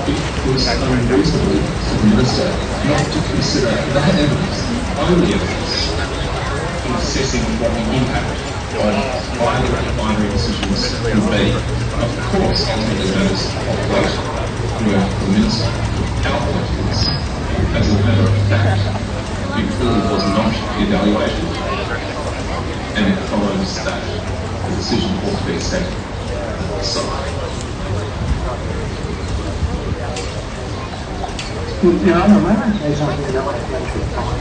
it was unreasonable for the Minister not to consider that evidence, the only evidence, in assessing what the impact of either binary decisions would be. Of course, ultimately those of weight were the Minister outlined this. As a matter of fact, it clearly was not the evaluation, and it follows that the decision ought to be set aside. Your Honour, may I say something about inflammatory time?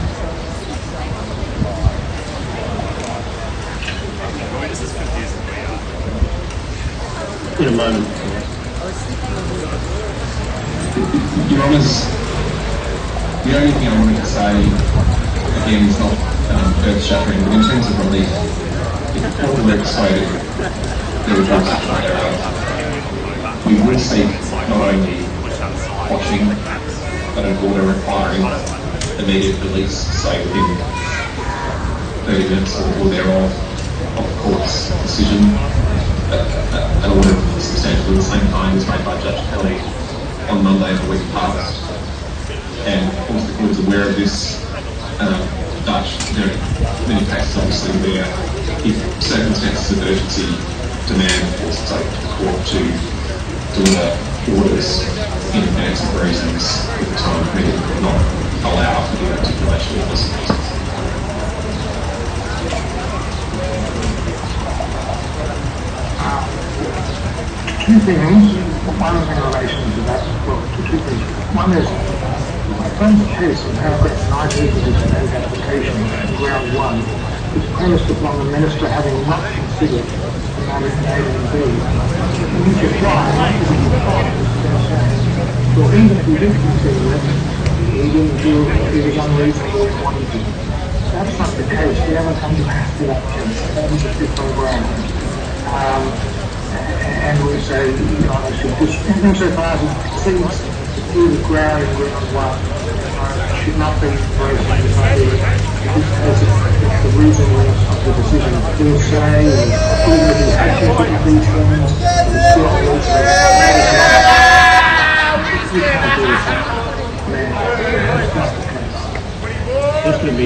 In a moment. Your Honours, the only thing I wanted to say, again, is not earth-shattering, but in terms of relief, if the court were persuaded there was jurisdictional error, we would seek not only watching, but an order requiring immediate release, say within 30 minutes or thereof, of the court's decision. An order substantially the same kind was made by Judge Kelly on Monday of the week past. And of course the court is aware of this, but there are many cases obviously where if circumstances of urgency demand for the court to deliver orders in advance of reasons at the time permitted could not allow for the articulation of this reasons. Two things. One in relation to that, well, two things. One is, I found the case in paragraph 90 of the generic application, ground 1, is premised upon the Minister having not considered the matter in A and B. When you apply, so even if we did consider it, he didn't feel it was unreasonable in what he did. That's not the case. We haven't come to that case. That was a different ground. And we say, you know, I should just, insofar as it seems to do the ground in ground 1, should not be raised in the idea because it's the reasonableness of the decision. We'll say, even if he had considered these things, it's still you can't do this. Man, that's not the case. Just let me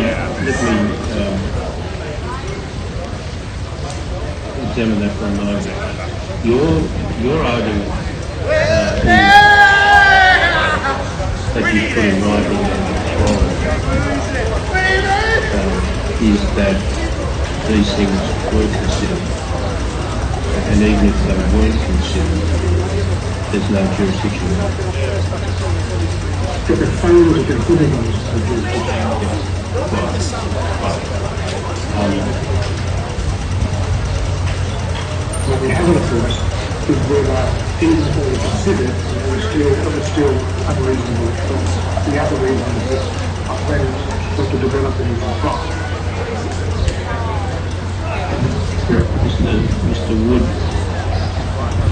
examine that for a moment. Your argument that you put in writing and is that these things were considered, and even if they weren't considered, there's no jurisdiction. But the failure to consider them is no jurisdiction. What we haven't addressed is whether even if they were considered, it was still unreasonable. The other reason is that our friends got to develop a new product. Mr. Wood,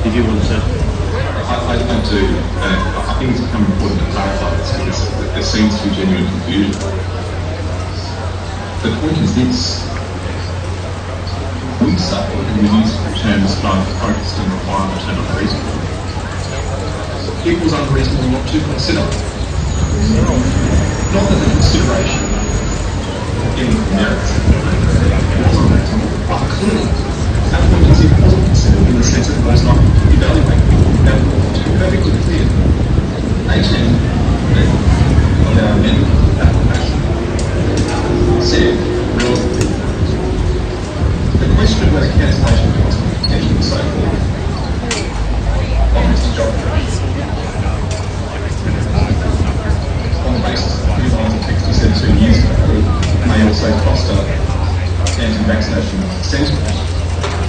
did you want to say? I do. I think it's become important to clarify this because there seems to be genuine confusion. The point is this. We say, and we use terms both focused and requirement and unreasonable. It was unreasonable not to consider. Not that the consideration in the merits was unreasonable, but clearly that point is it wasn't considered in the sense that it was not evaluated. Now, to be perfectly clear, 18 of our amendment application said, the question of whether cancellation constitutes detention and so forth of Mr. Joffrey on the basis of the lines of text he said 2 years ago may also foster anti-vaccination sentiment.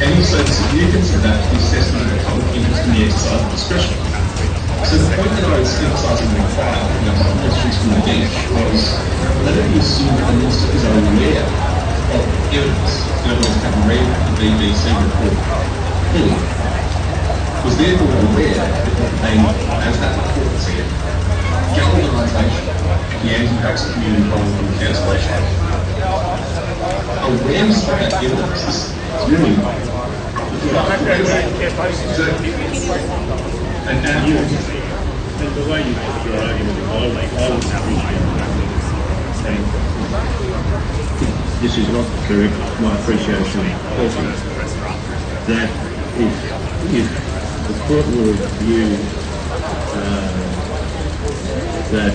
And he said the significance of that is assessment of the public interest in the exercise of discretion. So the point that I was emphasising in the file, questions from the bench, was let it be assumed that the Minister is aware of evidence journalists have read the BBC report fully, was therefore aware that it contained, as that report said, galvanisation of the anti-vax community following from cancellation. Awareness of that evidence is really important. And the way you put your argument, I would saying this is not correct, my appreciation also, that if the court were of view that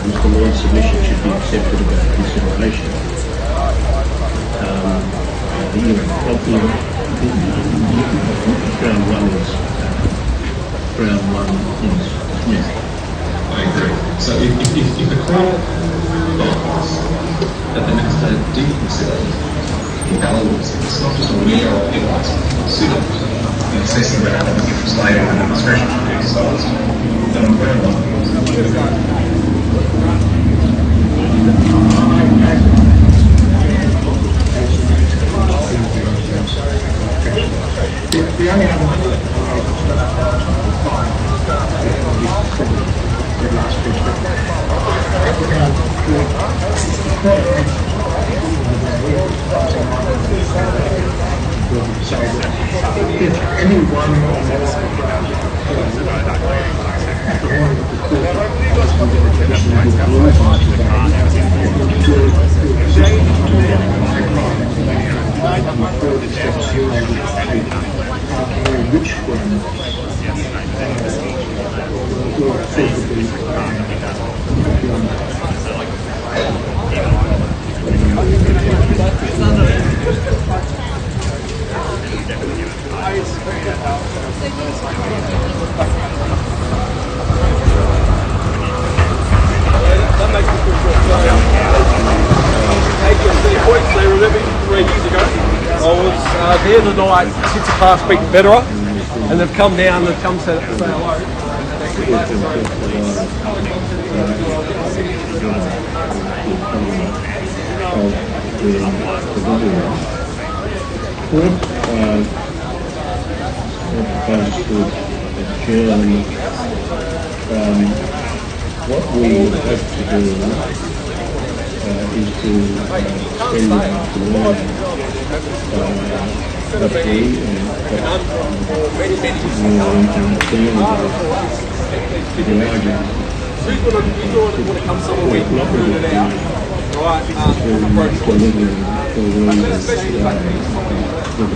Mr. Lloyd's submission should be accepted without consideration, ground one is dismissed. I agree. So if the court finds that the minister did consider invaluable, it's not just aware of evidence, consider in assessing whether the interest later and the discretion to exercise, then I'm very The only other if anyone which They were living 3 years ago. I was there the night since the past week Federer, and they've come down and come say hello. What we have to do is to spend the afternoon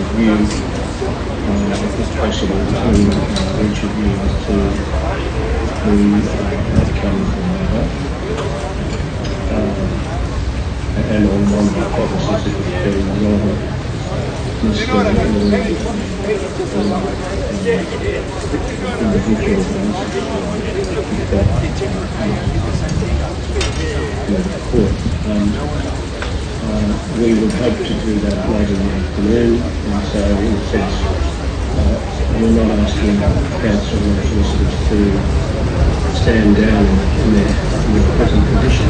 hopefully it's possible to each of you to outcomes and on one hypothesis it would be rather we would hope to do that later in the afternoon, and so in a sense we're not asking council or solicitors to stand down in their present condition.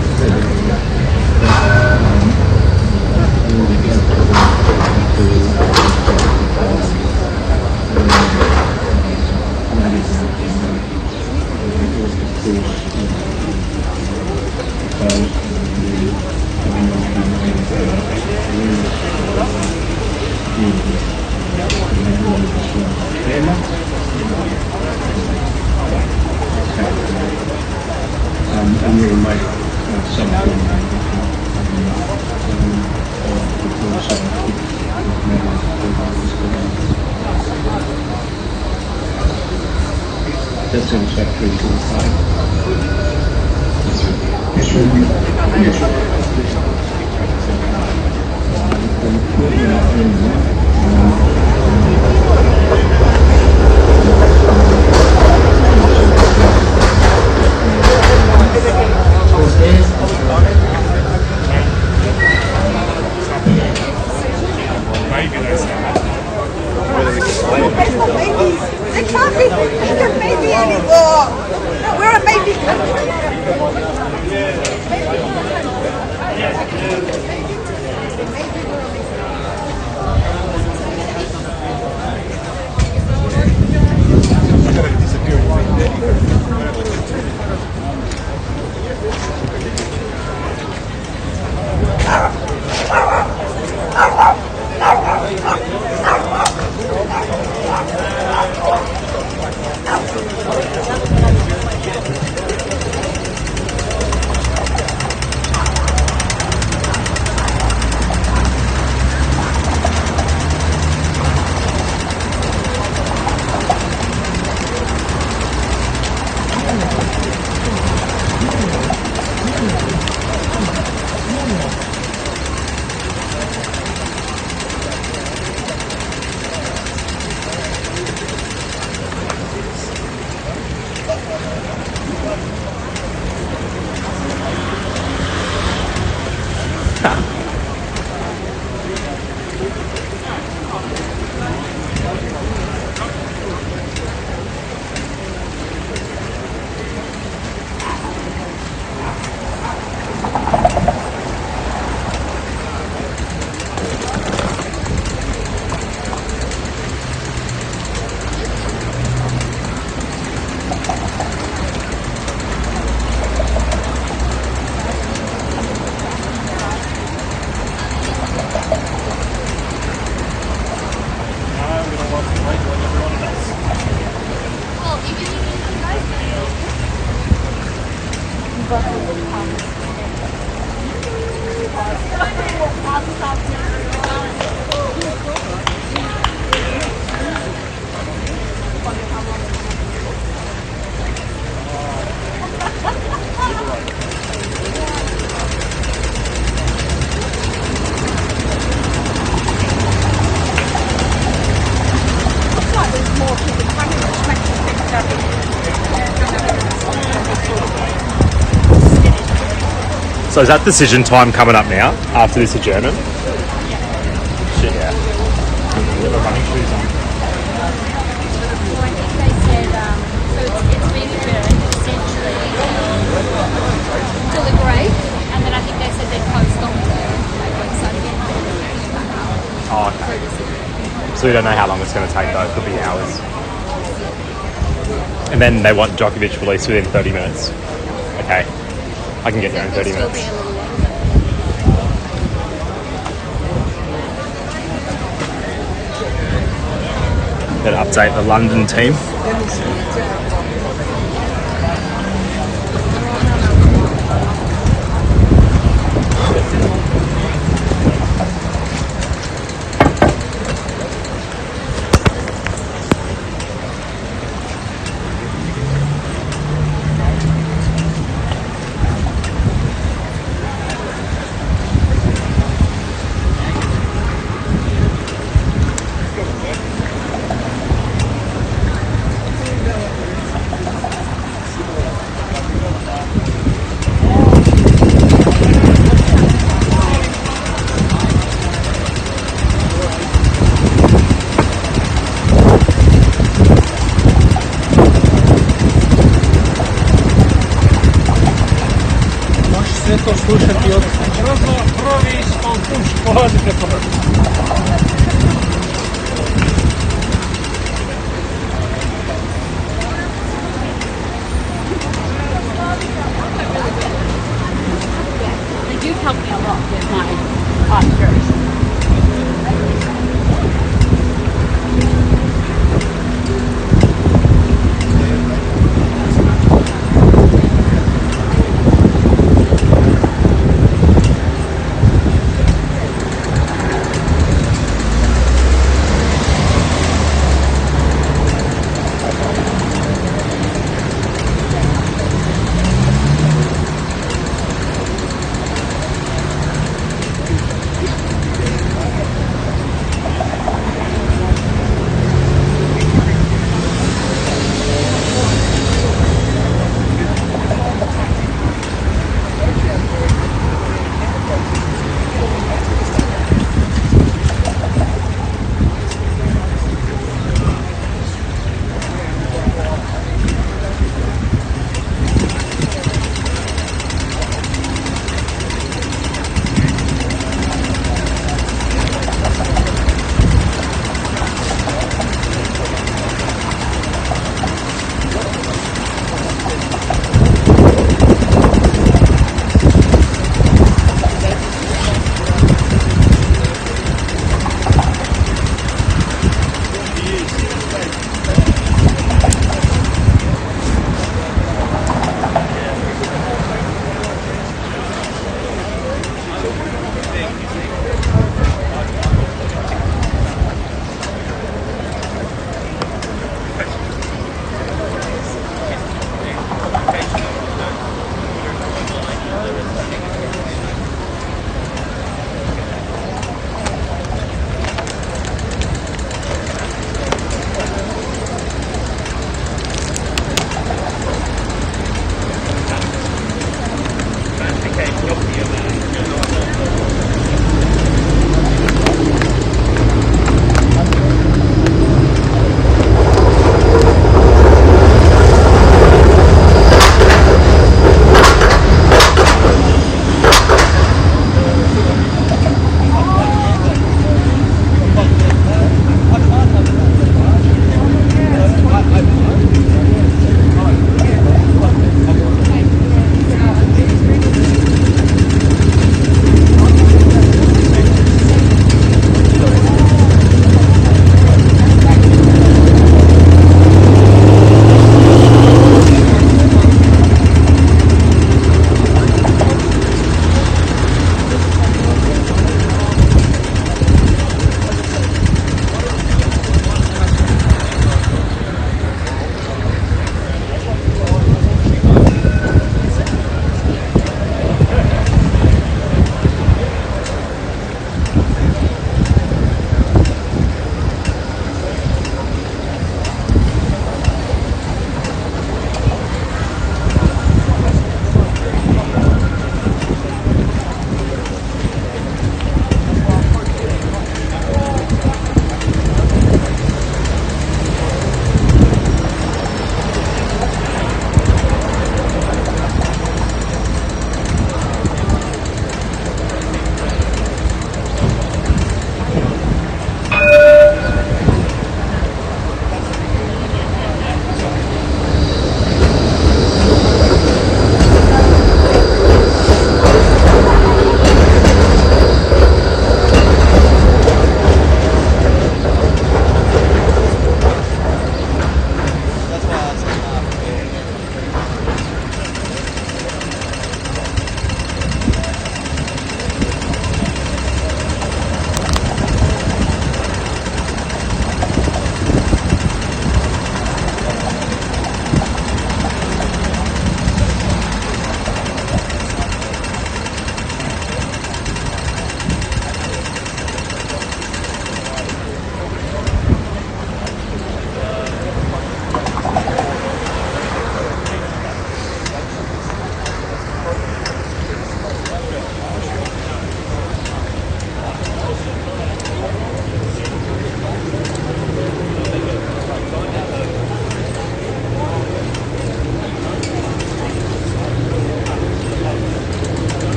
And we'll make some that's satisfactory to the side. They can't be maybe anymore. We're a maybe country. Maybe we're a So is that decision time coming up now after this adjournment? Shit, yeah. You have a running shoes on. Well, I think they said, so it's been adjourned essentially deliberate, and then I think they said they'd postpone the website again. Oh, okay. So we don't know how long it's going to take though. It could be hours. And then they want Djokovic released within 30 minutes. Okay. I can get there in 30 minutes. Better update the London team. to slušati od prvi polazite They do help me a lot with my postures.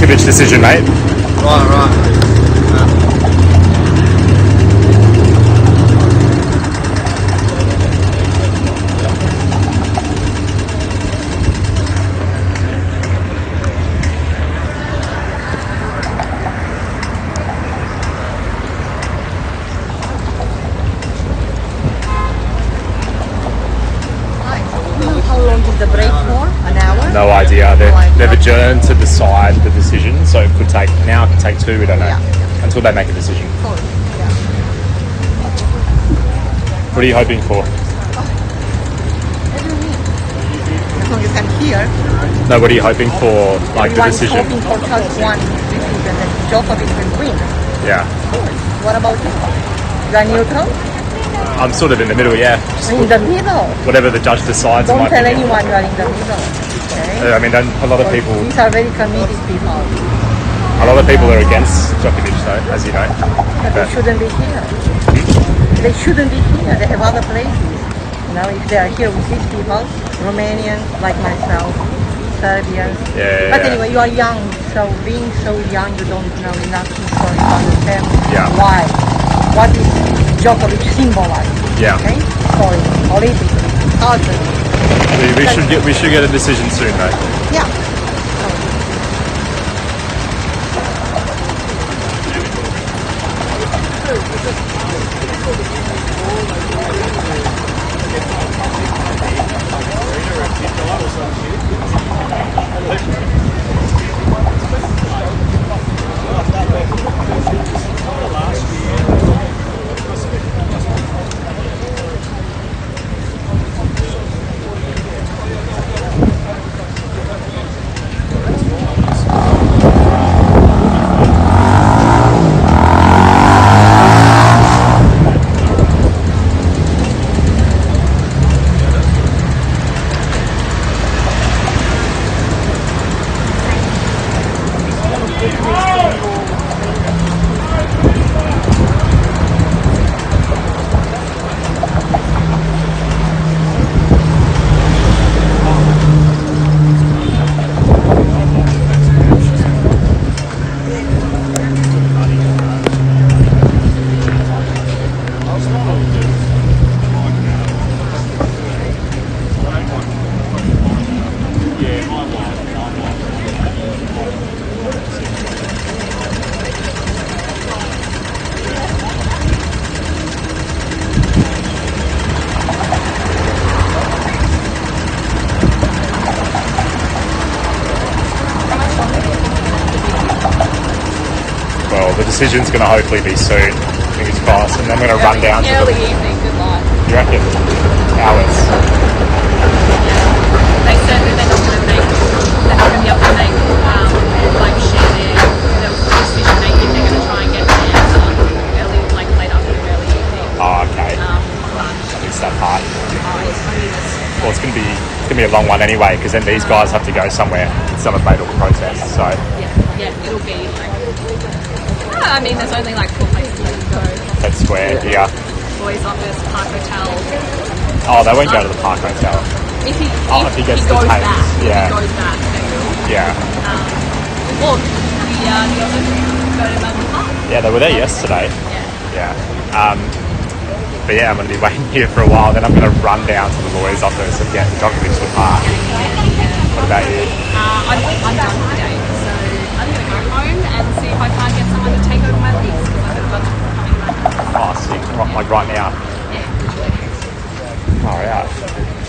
Djokovic decision, mate. Right. How long is the break for? An hour? No idea. They've adjourned to decide the decision, so it could take 2. We don't know until they make a decision. What are you hoping for? As long as I'm here. No, what are you hoping for? Like the decision? Hoping for just one decision that Djokovic will win. Yeah. What about you? You are neutral? I'm sort of in the middle, yeah. In the middle? Whatever the judge decides. Don't tell anyone you are in the middle. Okay? I mean, a lot of people... These are very committed people. A lot of people are against Djokovic, though, as you know. But they shouldn't be here. They shouldn't be here. They have other places. You know, if they are here with these people, Romanians like myself, Serbians. But anyway, you are young, so being so young, you don't know enough history to understand why. What is Djokovic symbolize? Okay? Story, politically, culturally. We should get a decision soon, though. Yeah. The decision's going to hopefully be soon, fingers crossed, and then we're going to run down to early evening. Good luck. You reckon? Hours. They said that they're not going to be able to make share their decision making. They're going to try and get an answer early, late afternoon, early evening. Oh, okay. I missed that part. Well, it's going to be a long one anyway, because then these guys have to go somewhere and celebrate all the protests. So yeah, it'll be I mean, there's only 4 places they can go. Fed Square, Boys Office, Park Hotel. Oh, they won't go to the Park Hotel. If he gets goes detained. back, yeah. If he goes back, they will. Yeah. Or the Olympics go to Melbourne Park. Yeah, they were there yesterday. Yeah. But yeah, I'm going to be waiting here for a while. Then I'm going to run down to the lawyer's office and get Djokovic to the park. What about you? I'm done for the day, so I'm going to go home and see if I can't get someone to take over my lease because I've got a bunch of people coming back. Oh, sick. Like right now? Yeah, literally. Alright.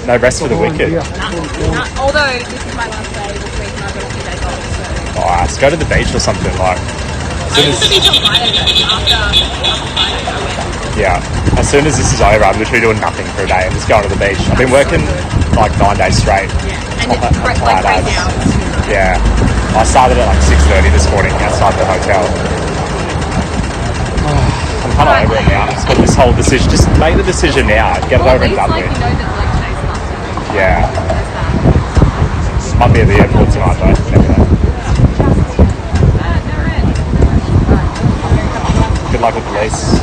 No rest for the wicked? No. Although this is my last day this week and I've got a few days off, so... Alright, let's go to the beach or something, I went to the beach on Friday though, after Friday I went. Yeah. As soon as this is over, I'm literally doing nothing for a day. I'm just going to the beach. I've been working 9 days straight. Yeah, and it's crazy hours. Yeah. I started at 6:30 this morning outside the hotel. I'm kind of over it now. Just got this whole decision. Just make the decision now. Get it over and done with. You know that today's last day. Yeah. Might be at the airport tonight though. Never know. Good luck with the lease.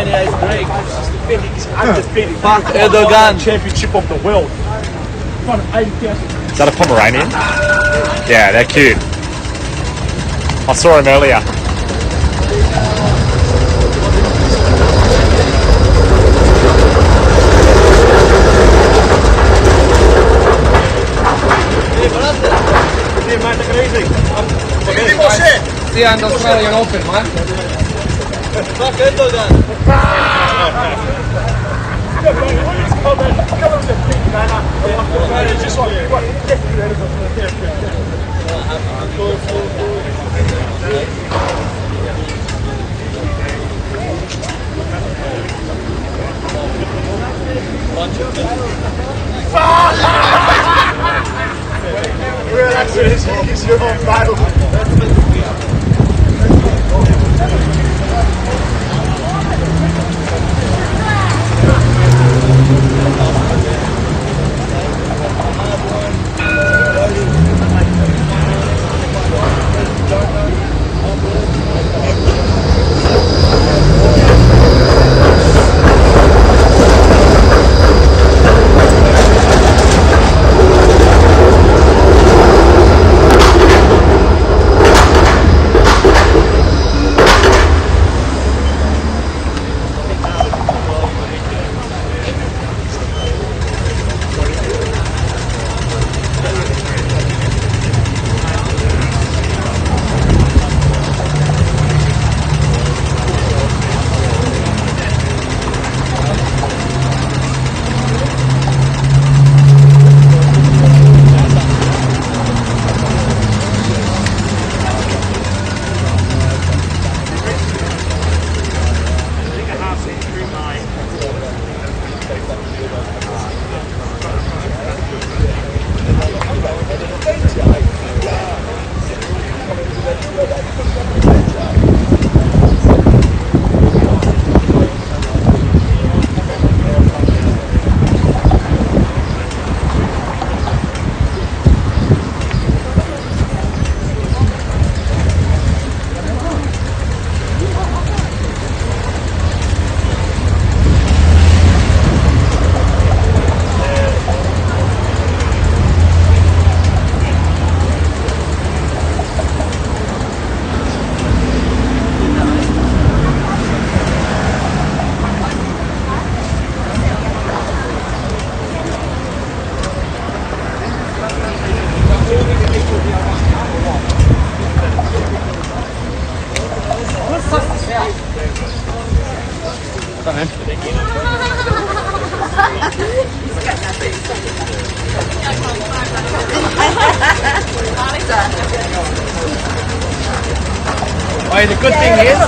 Romania is great. Fuck Erdogan. Championship of the world. Is that a Pomeranian? Yeah, they're cute. I saw him earlier. See you on the Australian Open, man. Fuck Erdogan. Hey, the good thing is,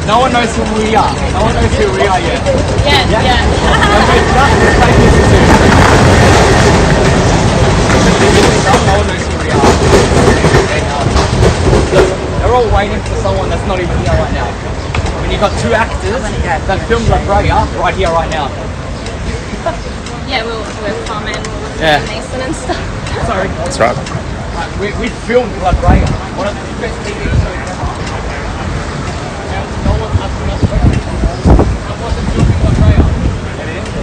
no one knows who we are. No one knows who we are yet. Yeah. When we're done, we'll take this to. No one knows who we are. Look, they're all waiting for someone that's not even here right now. When you've got two actors that filmed La Brea right here, right now. Yeah, we're filming Mason and stuff. Sorry. That's right. We filmed La Brea, one of the best TV shows ever. And no one's asking us questions. I wasn't filming La Brea. It is.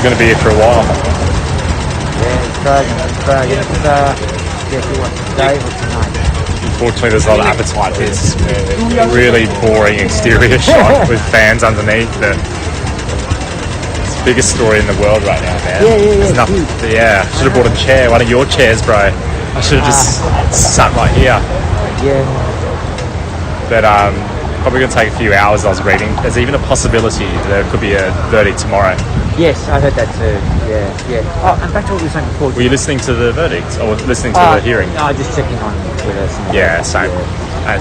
Going to be here for a while. Unfortunately, there's a lot of appetite for this really boring exterior shot with fans underneath. It's the biggest story in the world right now, man. There's nothing. Yeah, should have brought a chair. One of your chairs, bro. I should have just sat right here. Yeah. But probably going to take a few hours. I was reading. There's even a possibility there could be a verdict tomorrow. Yes, I heard that too. Yeah. Oh, and back to what we were saying before. Were you listening to the verdict or listening to the hearing? No, just checking on with us. Yeah, same.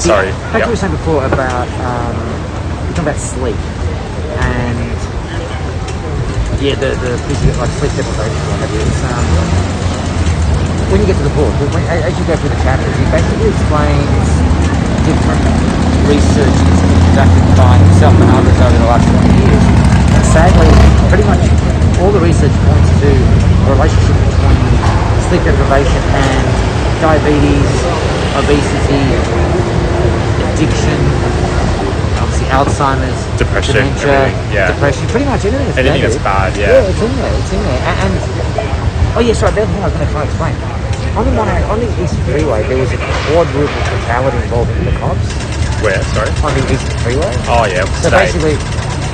Sorry. Back to what we were saying before about we're talking about sleep and the physical, like sleep deprivation. It's when you get to the book, as you go through the chapters, he basically explains different research conducted by himself and others over the last 20 years. And sadly, pretty much all the research points to a relationship between sleep deprivation and diabetes, obesity, addiction, obviously Alzheimer's, depression, dementia, depression, pretty much anything that's bad, Yeah, it's in there. And oh yeah, sorry, the other thing I was going to try to explain. On the East Freeway, there was a quadruple fatality involving the cops. Where, sorry? On the East Freeway. Oh yeah, so today. Basically,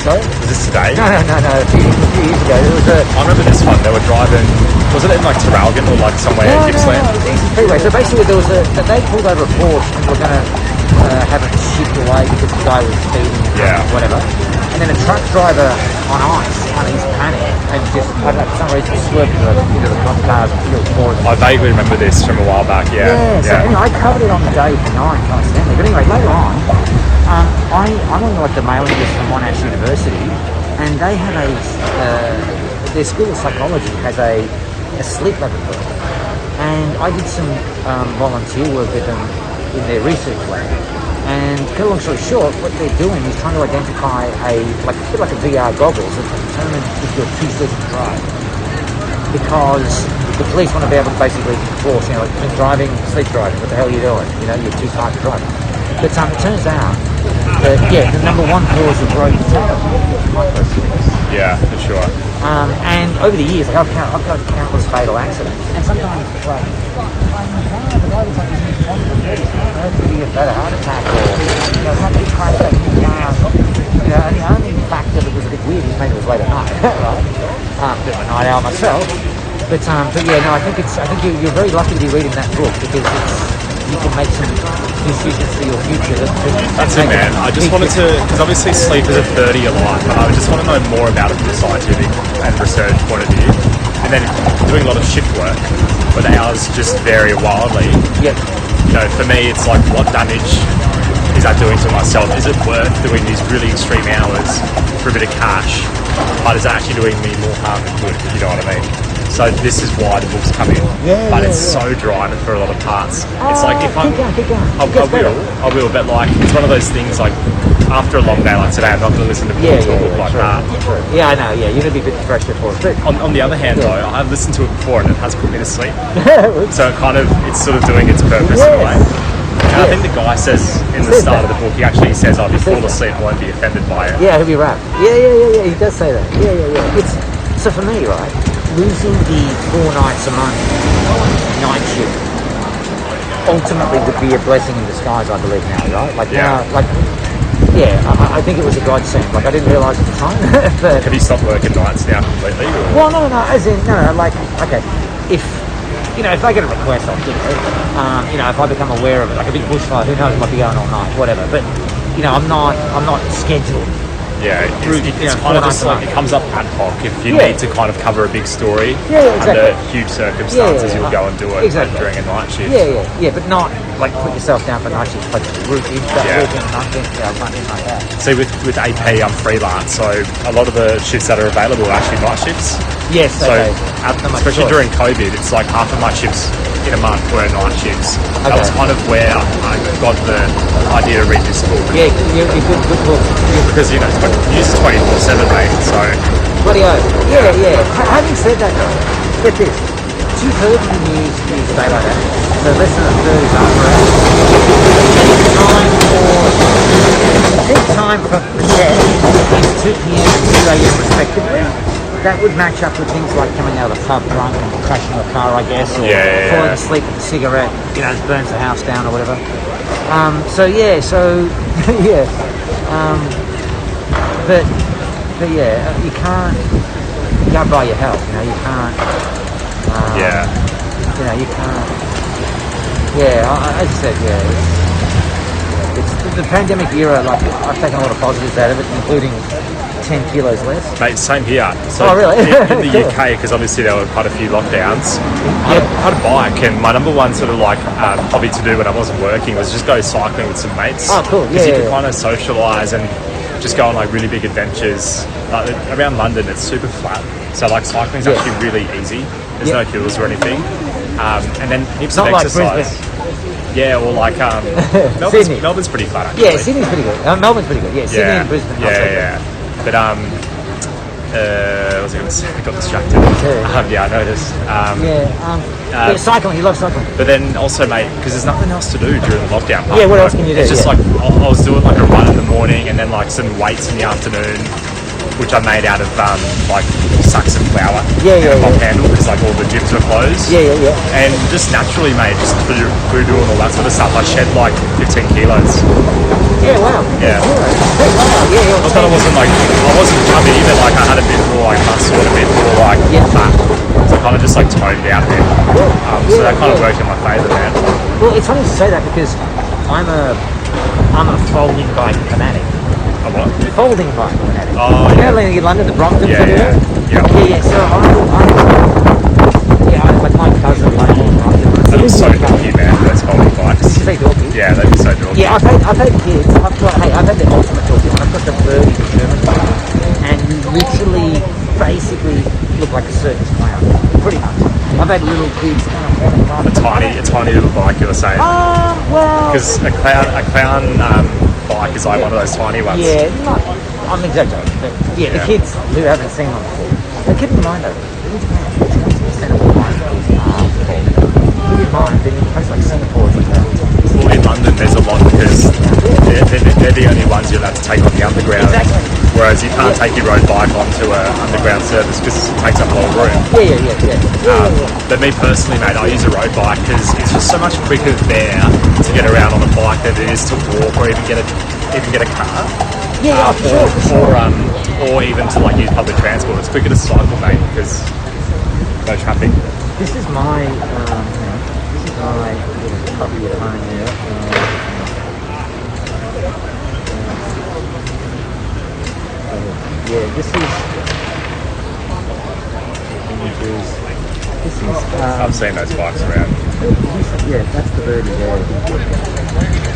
sorry? Was this today? No. A few years ago, there was I remember this one. They were driving. Was it in like Traralgon or like somewhere in Gippsland? No, it was East Freeway. So basically, they pulled over a Porsche and were going to have it shipped away because the guy was speeding. Whatever. And then a truck driver on ice, he's panicked and just, I don't know, for some reason swerved into the cop cars and killed four of them. I vaguely remember this from a while back. So anyway, I covered it on the day for 9, coincidentally. But anyway, later on. I'm on like the mailing list from Monash University, and they have their school of psychology has a sleep laboratory, and I did some volunteer work with them in their research lab. And to cut a long story short, what they're doing is trying to identify a bit like a VR goggles that can determine if you're too sleepy to drive, because the police want to be able to basically enforce, like driving, sleep driving. What the hell are you doing? You're too tired to drive. But it turns out that the number one cause of road microsleep. Yeah, for sure. And over the years, I've got countless fatal accidents, and sometimes the guy was like, he's had a heart attack, or somebody crashed that new car. And the only factor that was a bit weird is maybe it was late at night, right? Bit of a night owl myself. But I think you're very lucky to be reading that book, because you can make some decisions for your future. That's it, man. I just wanted to, because obviously sleep is a third of your life, and I just want to know more about it from a scientific and research point of view. And then doing a lot of shift work, where the hours just vary wildly. Yep. For me, it's like, what damage is that doing to myself? Is it worth doing these really extreme hours for a bit of cash? But is it actually doing me more harm than good, if you know what I mean? So this is why the books come in. But it's so dry for a lot of parts. It's like if I'm, keep going. I will, but like it's one of those things like after a long day like today, I'm not going to listen to books or a book like that. Yeah, I know. Yeah, you're going to be a bit fresh before. But on the other hand, though, I've listened to it before and it has put me to sleep. So it's sort of doing its purpose in a way. And I think the guy says in the start of the book, he actually says, if you fall asleep, I won't be offended by it. Yeah, he'll be right. Yeah, he does say that. Yeah. So for me, right, losing the 4 nights a month night shift ultimately would be a blessing in disguise, I believe now, right? Like now, I think it was a godsend. Like I didn't realise at the time. But have you stopped working nights now completely? Or? Well, no, as in, like, okay, if I get a request, I'll do it. If I become aware of it, like a big bushfire, who knows, I might be going all night, whatever. But, I'm not scheduled. Yeah, it's kind of just like it comes up ad hoc if you need to kind of cover a big story under huge circumstances. You'll go and do it during a night shift. Yeah, but not like put yourself down for night shift, like routine stuff, nothing like that. See, with AP, I'm freelance, so a lot of the shifts that are available are actually night shifts. Yes, so especially during COVID, it's like half of my shifts in a month were night shifts. That was kind of where I got the idea to read this book. Yeah, good book. Because it's 24/7, mate. So. Bloody hell. Yeah. Having said that, get this. 2/3 of the news is day like that. So less than a third is after hours. Time for is 2 p.m. and 2 a.m. respectively. That would match up with things like coming out of the pub drunk and crashing a car, I guess, or falling asleep with a cigarette, it burns the house down or whatever. But you can't buy your health, you can't. You can't. As you said, it's the pandemic era. Like I've taken a lot of positives out of it, including 10 kilos less. Mate, same here. So really? in the UK, because obviously there were quite a few lockdowns, I had a bike, and my number one sort of like hobby to do when I wasn't working was just go cycling with some mates. Oh, cool. Because you can kind of socialise and just go on like really big adventures. Like, around London, it's super flat. So like cycling's actually really easy. There's no hills or anything. And then heaps of exercise. Yeah, or like Melbourne's pretty flat actually. Yeah, Sydney's pretty good. Melbourne's pretty good. Yeah, Sydney and Brisbane. Yeah. But what was I going to say? I got distracted. I noticed. Cycling. You love cycling. But then also, mate, because there's nothing else to do during the lockdown. Yeah, what else can you do? It's just like I was doing like a run in the morning, and then like some weights in the afternoon, which I made out of like sacks of flour and a pop handle because like all the gyms were closed. And just naturally, mate, just through doing all that sort of stuff, I shed like 15 kilos. Yeah, wow. Yeah. I thought I wasn't chubby, but like I had a bit more like muscle and a bit more like fat. So I kind of just like toned down a bit. So that kind of worked in my favour, man. Well, it's funny to say that because I'm a folding bike fanatic. A what? Folding bike fanatic. Oh, yeah. You know, in London, the Brompton. Yeah. So like my cousin, like that was so dorky, man. Those folding bikes. Did you say dorky? Yeah, they'd be so dorky. Yeah, I've had kids. I've had the ultimate dorky one. I've got the birdie German bike, and you literally, basically, look like a circus clown. Pretty much. I've had little kids kind of a tiny little bike, you were saying? Well, because a clown bike is like one of those tiny ones. Yeah, I'm exaggerating, but the kids who haven't seen them before. But keep in mind though, in Japan, 60% of the bike is keep in mind that in places like Singapore, well, in London there's a lot because they're the only ones you're allowed to take on the underground. Exactly. Whereas you can't take your road bike onto an underground service because it takes up a lot of room. But me personally, mate, I use a road bike because it's just so much quicker there to get around on a bike than it is to walk or even get a car. Or even to like use public transport. It's quicker to cycle, mate, because no traffic. This is my copy at home here. This is images. I've seen those bikes around. Yeah, that's the birdie there.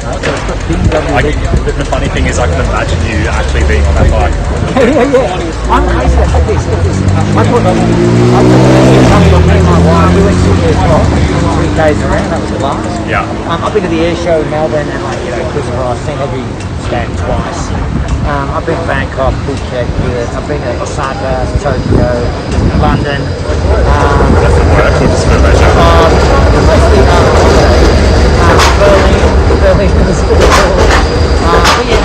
The funny thing is, I can imagine you actually being on that bike. yeah. I'm crazy. Look this. I thought me and my wife, we went to the top 3 days around. That was the last. Yeah. I've been to the air show in Melbourne and I've seen every stand twice. I've been to Bangkok, Phuket, I've been to Osaka, Tokyo, London. That's the work or just for leisure? Mostly Berlin was really cool. But yeah,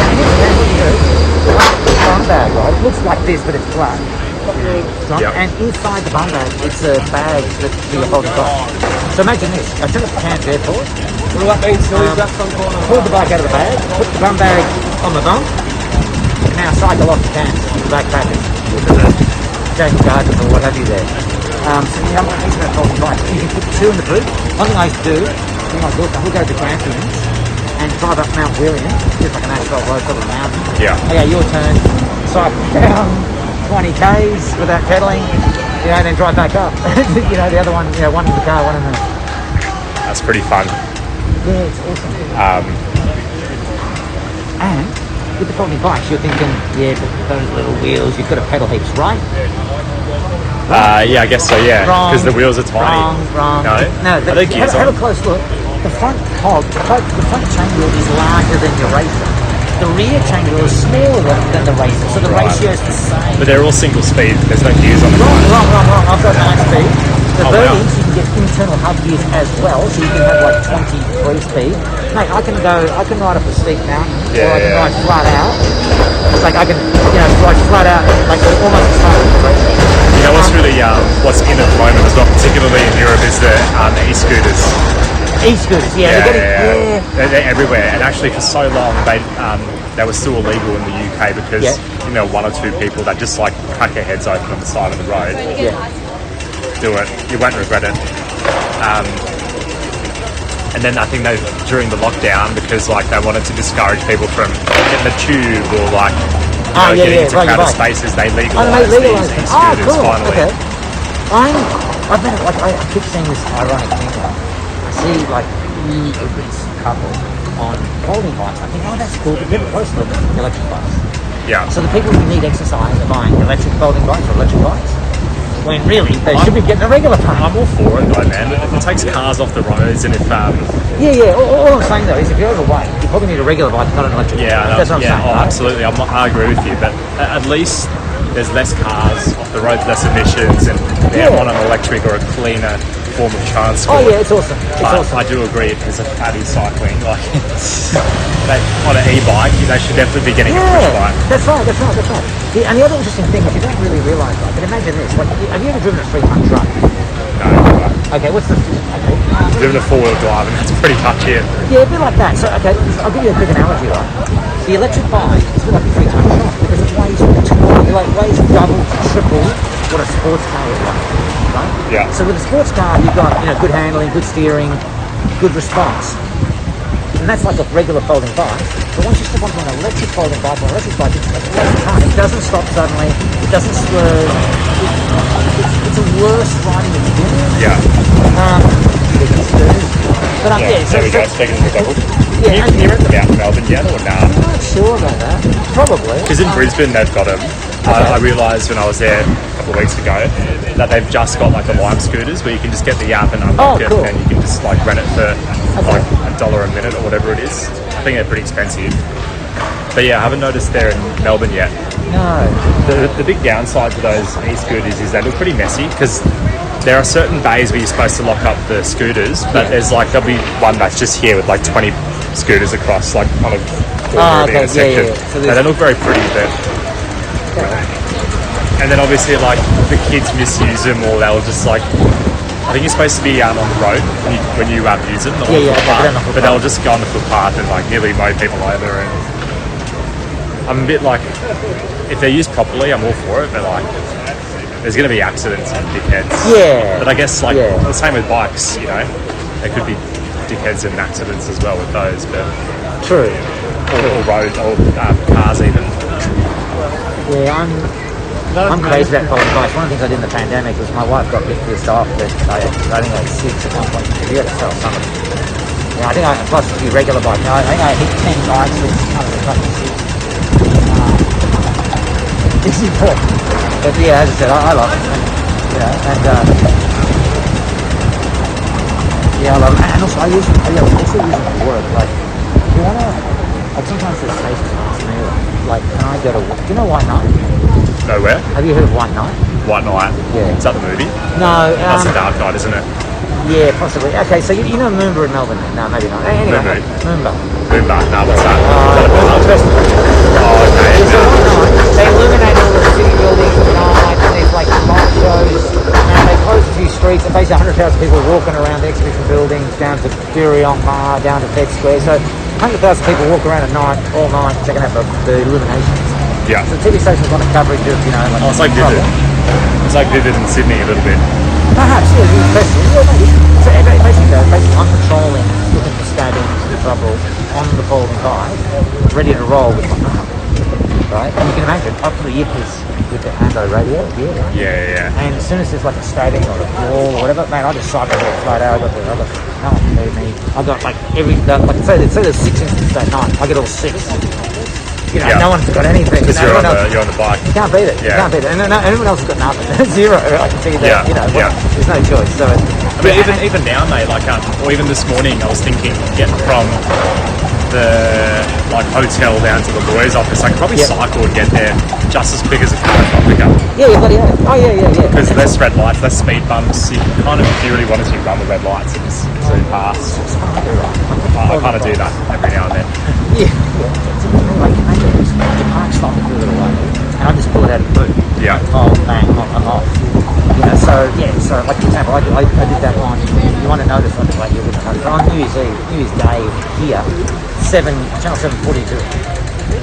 bum bag, right? It looks like this, but it's black. Right? Yep. And inside the bum bag, it's a bag that you're holding on. So imagine this. I took it to Cairns Airport. What do that mean? Pulled the bike out of the bag, put the bum bag on the bum, and now cycle off to Cairns with the backpackers. James Gardens or what have you there. So you haven't got that folding bike. You can put 2 in the boot. One thing I used to do, we'll go to Grampians and drive up Mount William, just like an asphalt road over the mountain. Yeah. Okay, your turn. Cycle down 20 k's without pedaling, then drive back up. The other one, one in the car, one in the... That's pretty fun. Yeah, it's awesome. And with the folding bikes, you're thinking, but those little wheels, you've got to pedal heaps, right? Yeah, I guess so, yeah. Because the wheels are tiny. Wrong. No? Are they gears on? Have a close look. The front chain wheel is larger than your racer. The rear chain wheel is smaller than the racer, so the ratio is the same. But they're all single speed. There's no gears on the Wrong. I've got 9 speed. The Verdi's, you can get internal hub gears as well, so you can have like 23 speed. Mate, I can ride up a steep mountain, or I can ride flat out. It's like I can, ride flat out, like almost the same as the racer. What's really what's in at the moment as well, particularly in Europe, is the e-scooters. E-scooters, they're everywhere. And actually, for so long, they were still illegal in the UK because 1 or 2 people that just like crack their heads open on the side of the road. Do it, you won't regret it. And then I think during the lockdown, because like they wanted to discourage people from getting the tube or like getting into crowded spaces, they legalised these e-scooters finally. Okay. I keep seeing this ironic thing. I see like really obese couple on folding bikes. I think, that's cool, but never close to electric bikes. Yeah. So the people who need exercise are buying electric folding bikes or electric bikes. When really they should be getting a regular bike. I'm all for it though, man. It takes cars off the roads, and if all I'm saying though is if you're overweight, you probably need a regular bike, not an electric bike. That's what I'm saying. Right? Absolutely. I agree with you, but at least there's less cars off the roads, less emissions, and on an electric or a cleaner form of transport. It's awesome. I do agree if there's a fatty cycling, like on an e-bike, they should definitely be getting a push bike. That's right. And the other interesting thing is you don't really realise, but imagine this. Like, have you ever driven a 3-ton truck? No. Okay, what's the... Driven a 4-wheel drive, and that's pretty touchy. Yeah, a bit like that. So, okay, I'll give you a quick analogy, right? The electric bike is a bit like a 3-ton truck because it weighs double, triple what a sports car is like, right? Yeah. So with a sports car, you've got good handling, good steering, good response. And that's like a regular folding bike. But once you step onto an electric folding bike or electric bike, it doesn't stop suddenly, it doesn't swerve. It's a worse riding experience. Yeah. But there we go, speaking of the double. Yeah, can you rent them out in Melbourne yet or nah? I'm not sure about that. Probably. Because in Brisbane they've got them. I realised when I was there a couple of weeks ago that they've just got like the Lime scooters where you can just get the app and unlock it, and you can just like rent it for like $1 a minute or whatever it is. I think they're pretty expensive. But yeah, I haven't noticed they're in Melbourne yet. No. The big downside to those e-scooters is they look pretty messy because there are certain bays where you're supposed to lock up the scooters, but there's like there'll be one that's just here with like 20 scooters across like kind of corner of the intersection. So they look very pretty, but and then obviously like the kids misuse them, or they'll just like, I think you're supposed to be on the road when you use them, but they'll just go on the footpath and like nearly mow people over. And I'm a bit like, if they're used properly, I'm all for it, but like there's going to be accidents and dickheads. Yeah. But I guess like the same with bikes, there could be dickheads and accidents as well with those, but true. Or road or cars even. Yeah, I'm crazy about folding bikes. One of the things I did in the pandemic was my wife got a bit pissed off that I think I had 6 at one point. We had to sell some of them. I think plus a few regular bikes. I think I hit 10 bikes with kind of the fucking shit. It's important. But yeah, as I said, I love it. And yeah, I love it. And also I also use it for work. Like, if you wanna, like sometimes the stations ask me, like, can I go to work? Do you know White Knight? Nowhere. Have you heard of White Knight? White Knight. Yeah. Is that the movie? No. That's the Dark Knight, isn't it? Yeah, possibly. Okay, so you know Moomba in Melbourne? No, maybe not. Anyway, Moomba. Moomba. No, what's that? Okay. They illuminate all the city buildings at night, and there's like light shows, and they close a few streets, and basically 100,000 people walking around the exhibition buildings, down to Buriong Ma, down to Fed Square. So 100,000 people walk around at night, all night, checking out the illuminations. Yeah. So TV stations want a coverage of, you know, like... Oh, it's like Vivid. It's like Vivid in Sydney a little bit. Perhaps, yeah, it's interesting. Yeah, maybe. So basically, I'm patrolling, looking for stabbings, for trouble, on the folding bike, ready to roll with my car. Right? And you can imagine, up to the earpiece with the Ando radio, right? Yeah. And as soon as there's like a stabbing or a wall or whatever, man, I just cycle there straight out. I got no one can beat me. I got like like say there's 6 incidents that night, I get all 6. You know, no one's got anything. Because you're on the bike. You can't beat it. Yeah. You can't beat it. And everyone else has got nothing. Zero. I can tell you that. Yeah. There's no choice. So I mean, even now, mate, like, or even this morning, I was thinking, getting from the hotel down to the lawyer's office, I could probably cycle and get there just as quick as a car, if not quicker. Yeah, bloody hell. Oh, yeah. Because less red lights, less speed bumps. You kind of, if you really wanted to, run the red lights and just zoom past. I kind of do that every now and then. Yeah. Like, you can't stop it for a little while, and I just pull it out of the boot. Yeah. Oh, bang, on and off. You know, so like for example, I did that on. You want to notice something like you wouldn't notice. On New Year's Day here, Channel 742,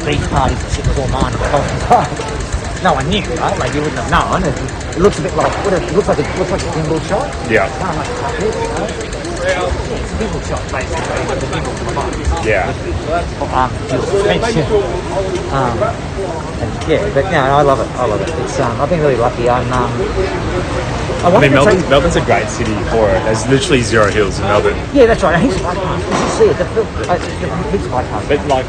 beach parties and shit was all mine. No one knew, right? Like you wouldn't have known. It looks a bit like it looks like a gimbal shot. Yeah. Kind of like this, you know? Yeah, it's a gimbal shot basically. With the gimbal from the bike. Yeah. But no, I love it. It's I've been really lucky. I mean, Melbourne's a great city for it. There's literally 0 hills in Melbourne. Yeah, that's right. Here's a bike park. You should see it. Here's a bike park. But like,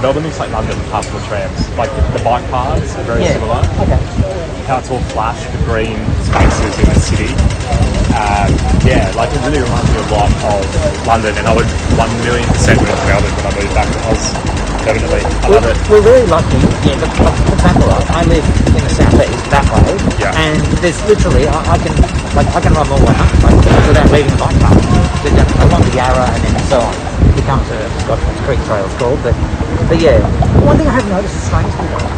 Melbourne looks like London apart from the trams. Like the bike paths are very similar. Okay. How it's all flash, the green spaces in the city. Like it really reminds me a lot of London, and I would 1,000,000% move to Melbourne when I moved back. Definitely, I love it. We're very lucky. Yeah, but for example, I live in the southeast that way, and there's literally I can run all the way home without leaving the bike park. Along the Yarra and then so on. You come to Godfrey's Creek Trail, it's called, but yeah. One thing I have noticed is strangely though,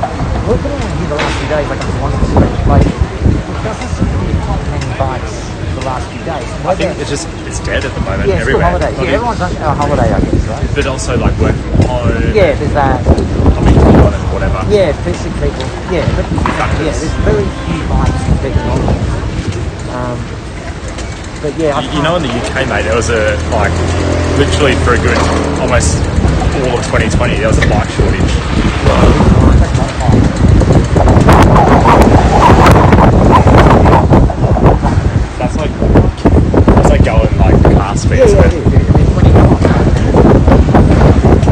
walking around here the last few days, like I'm wanting to like it doesn't seem to be that many bikes the last few days. I think it's dead at the moment. Yeah, it's everywhere. Holidays. Yeah, everyone's on a holiday, I guess, right? But also like work from home. Yeah, there's that. Whatever. Yeah, basic people. Yeah, but there's very few bikes compared to normal. But yeah, you know, in the UK, mate, there was literally for a good almost all of 2020, there was a bike shortage. That's like going like car speeds. But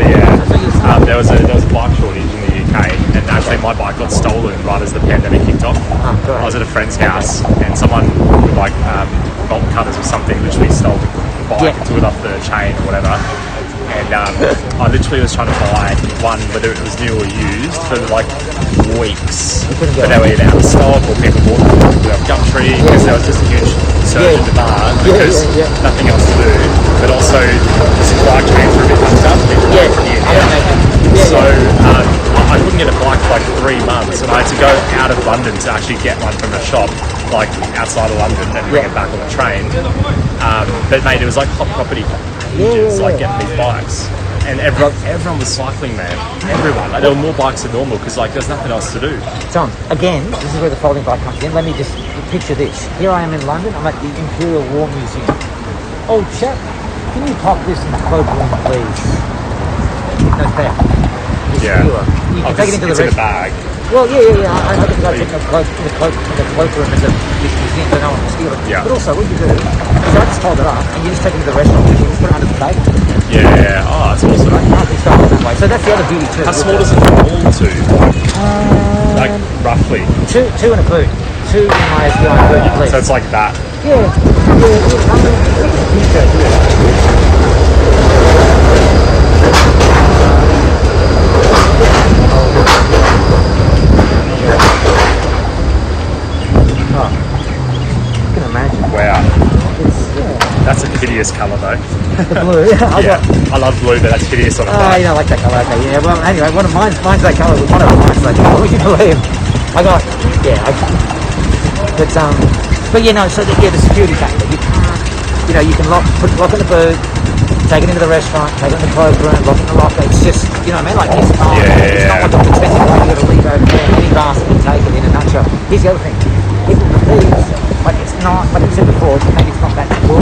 yeah, there was a bike shortage in the UK, and actually my bike got stolen right as the pandemic kicked off. I was at a friend's house, and someone with bolt cutters or something literally stole the bike and took it off the chain or whatever. And I literally was trying to buy one, whether it was new or used, for like weeks. But they were either out of stock or people bought them without Gumtree because there was just a huge surge in demand because nothing else to do. But also the supply chains were a bit fucked up. So I couldn't get a bike for like 3 months, and I had to go out of London to actually get one from a shop like outside of London and bring it back on the train. But mate, it was like hot property for ages, like getting these bikes. And everyone was cycling, man. Everyone. Like, there were more bikes than normal because like there's nothing else to do. John, again, this is where the folding bike comes in. Let me just picture this. Here I am in London. I'm at the Imperial War Museum. Oh, chap, can you pop this in the cloakroom, please? No theft. You can take it into the in a bag. Well, yeah. I think I take the cloakroom in the museum so no one can steal it. Yeah. But also, what you do is I just hold it up and you just take it to the restaurant and you just put it under the table. Yeah. Oh, that's awesome. Can't be stopped that way. So that's the other beauty too. How small does it fall to? Like roughly. Two and a boot. Two in my SDI boot at least. So it's like that. Yeah. I can imagine. Wow. That's a hideous colour though. The blue, yeah. I love blue, but that's hideous on a Oh, bike. you don't like that colour, okay. Yeah, well, anyway, mine's that colour. One of mine's that colour. Would you believe? But you know, so the security factor. You can lock in the boot, take it into the restaurant, take it in the cloakroom, lock in the locker. It's just, you know what I mean? Like this. It's not like an expensive way you got to leave over there. Any basket you take it in a nutshell. Here's the other thing. But it's not, like you said before, maybe it's not that cool.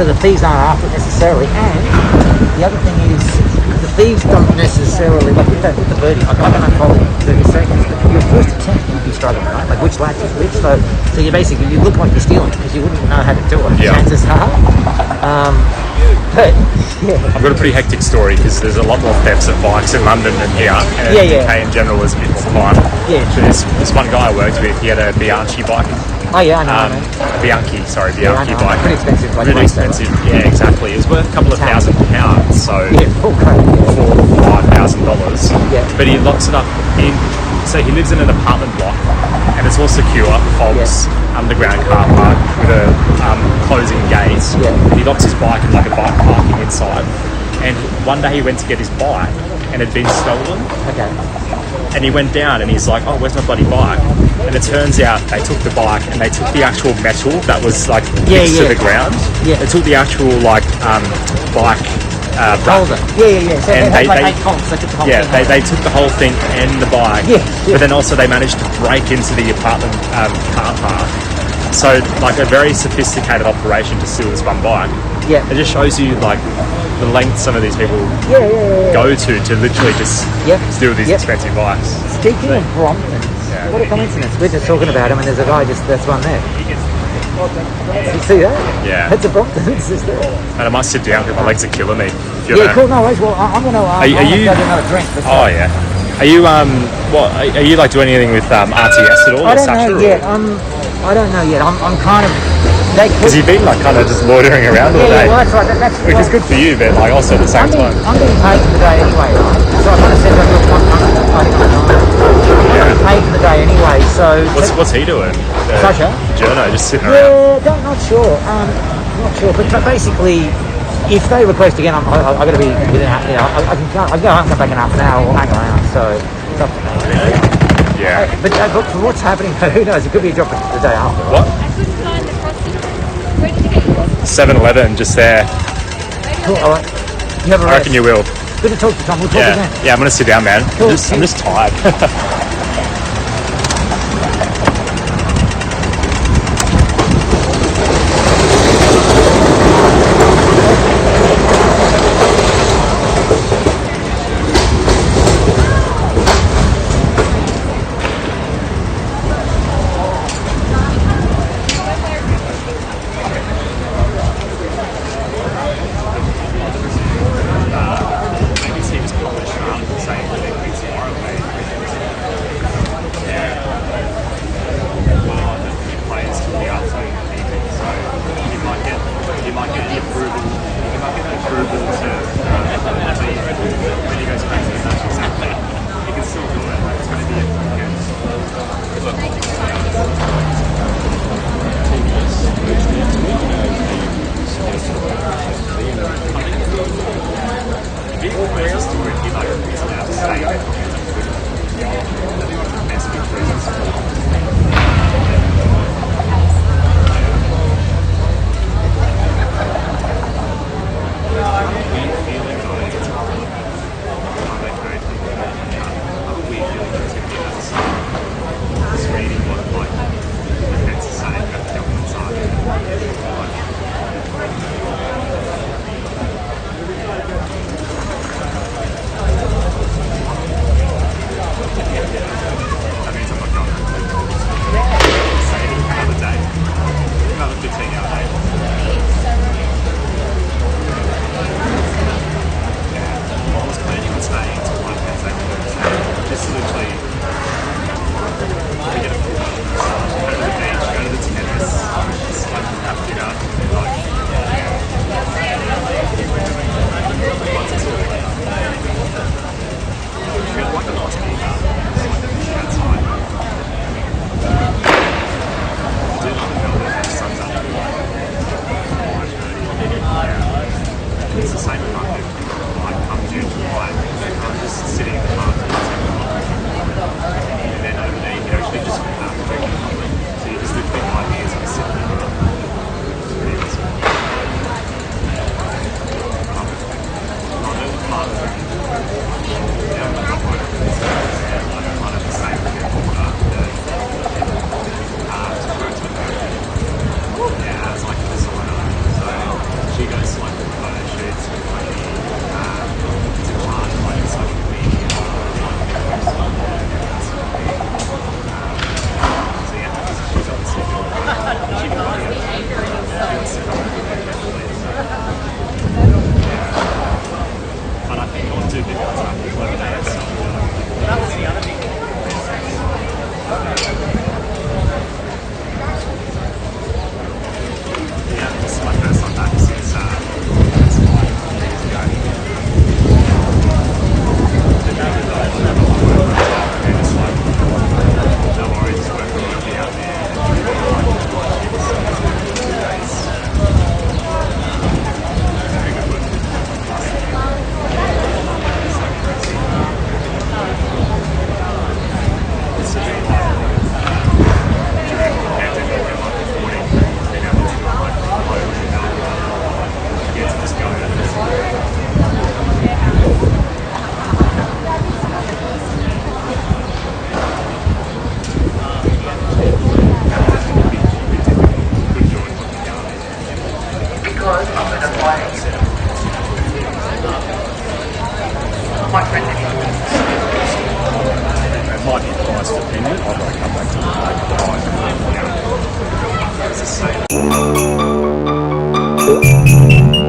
So the thieves aren't after it necessarily. And the other thing is, the thieves don't necessarily, like with the birdie, I can unfold it in 30 seconds, but your first attempt you'd be struggling, right? Like which latch is which. So you basically, you look like you're stealing it because you wouldn't know how to do it. Yeah. Chances are. But, yeah. I've got a pretty hectic story because there's a lot more thefts of bikes in London than here, and in the UK in general is a bit more common. Yeah. So this one guy I worked with, he had a Bianchi bike. Oh yeah, I know. Bianchi bike. Pretty expensive. Like really expensive. Yeah, exactly. It was worth a couple of £1,000, so $4,000. Yeah. But he locks it up in. So he lives in an apartment block, and it's all secure, FOCUS underground car park with a closing gate. Yeah. And he locks his bike in like a bike parking inside. And one day he went to get his bike, and it had been stolen. Okay. And he went down and he's like, oh, where's my bloody bike? And it turns out they took the bike and they took the actual metal that was like fixed to the ground. Yeah. They took the actual like bike holder. Yeah. So and they had like 8 bolts. They took the whole thing. They took the whole thing and the bike. Yeah. But then also they managed to break into the apartment car park. So like a very sophisticated operation to steal this one bike. Yeah. It just shows you like the length some of these people go to literally just steal these expensive bikes. Speaking of Brompton, what a coincidence. We're just talking about him and there's a guy that's one there. You see that? Yeah. That's a Brompton sister. And I might sit down because my legs are killing me. Cool. No worries. Well, I'm going to are you, go to another drink. Oh, yeah. Are you, are you like doing anything with RTS at all? I don't know yet. I don't know yet. I'm kind of... Because you've been like kind of just loitering around all day. Yeah, well, that's right. Which is good for you, but like also at the same time. I'm getting paid for the day anyway, right? So I kind of said that I'm paid for the day anyway, so... What's he doing? Sasha? Journo, just sitting around. Yeah, not sure. Not sure, but basically, if they request again, I've got to be within, I can go home and come back in half an hour or hang around, so it's up to me. Yeah. But for what's happening, who knows? It could be a job the day after. What? 7-Eleven, just there. Cool, all right. You have a I reckon you will. Good to talk to you, Tom. We'll talk again. Yeah, I'm going to sit down, man. Cool. I'm just tired. quite friendly people. It might be price dependent. I've got to come back to the table.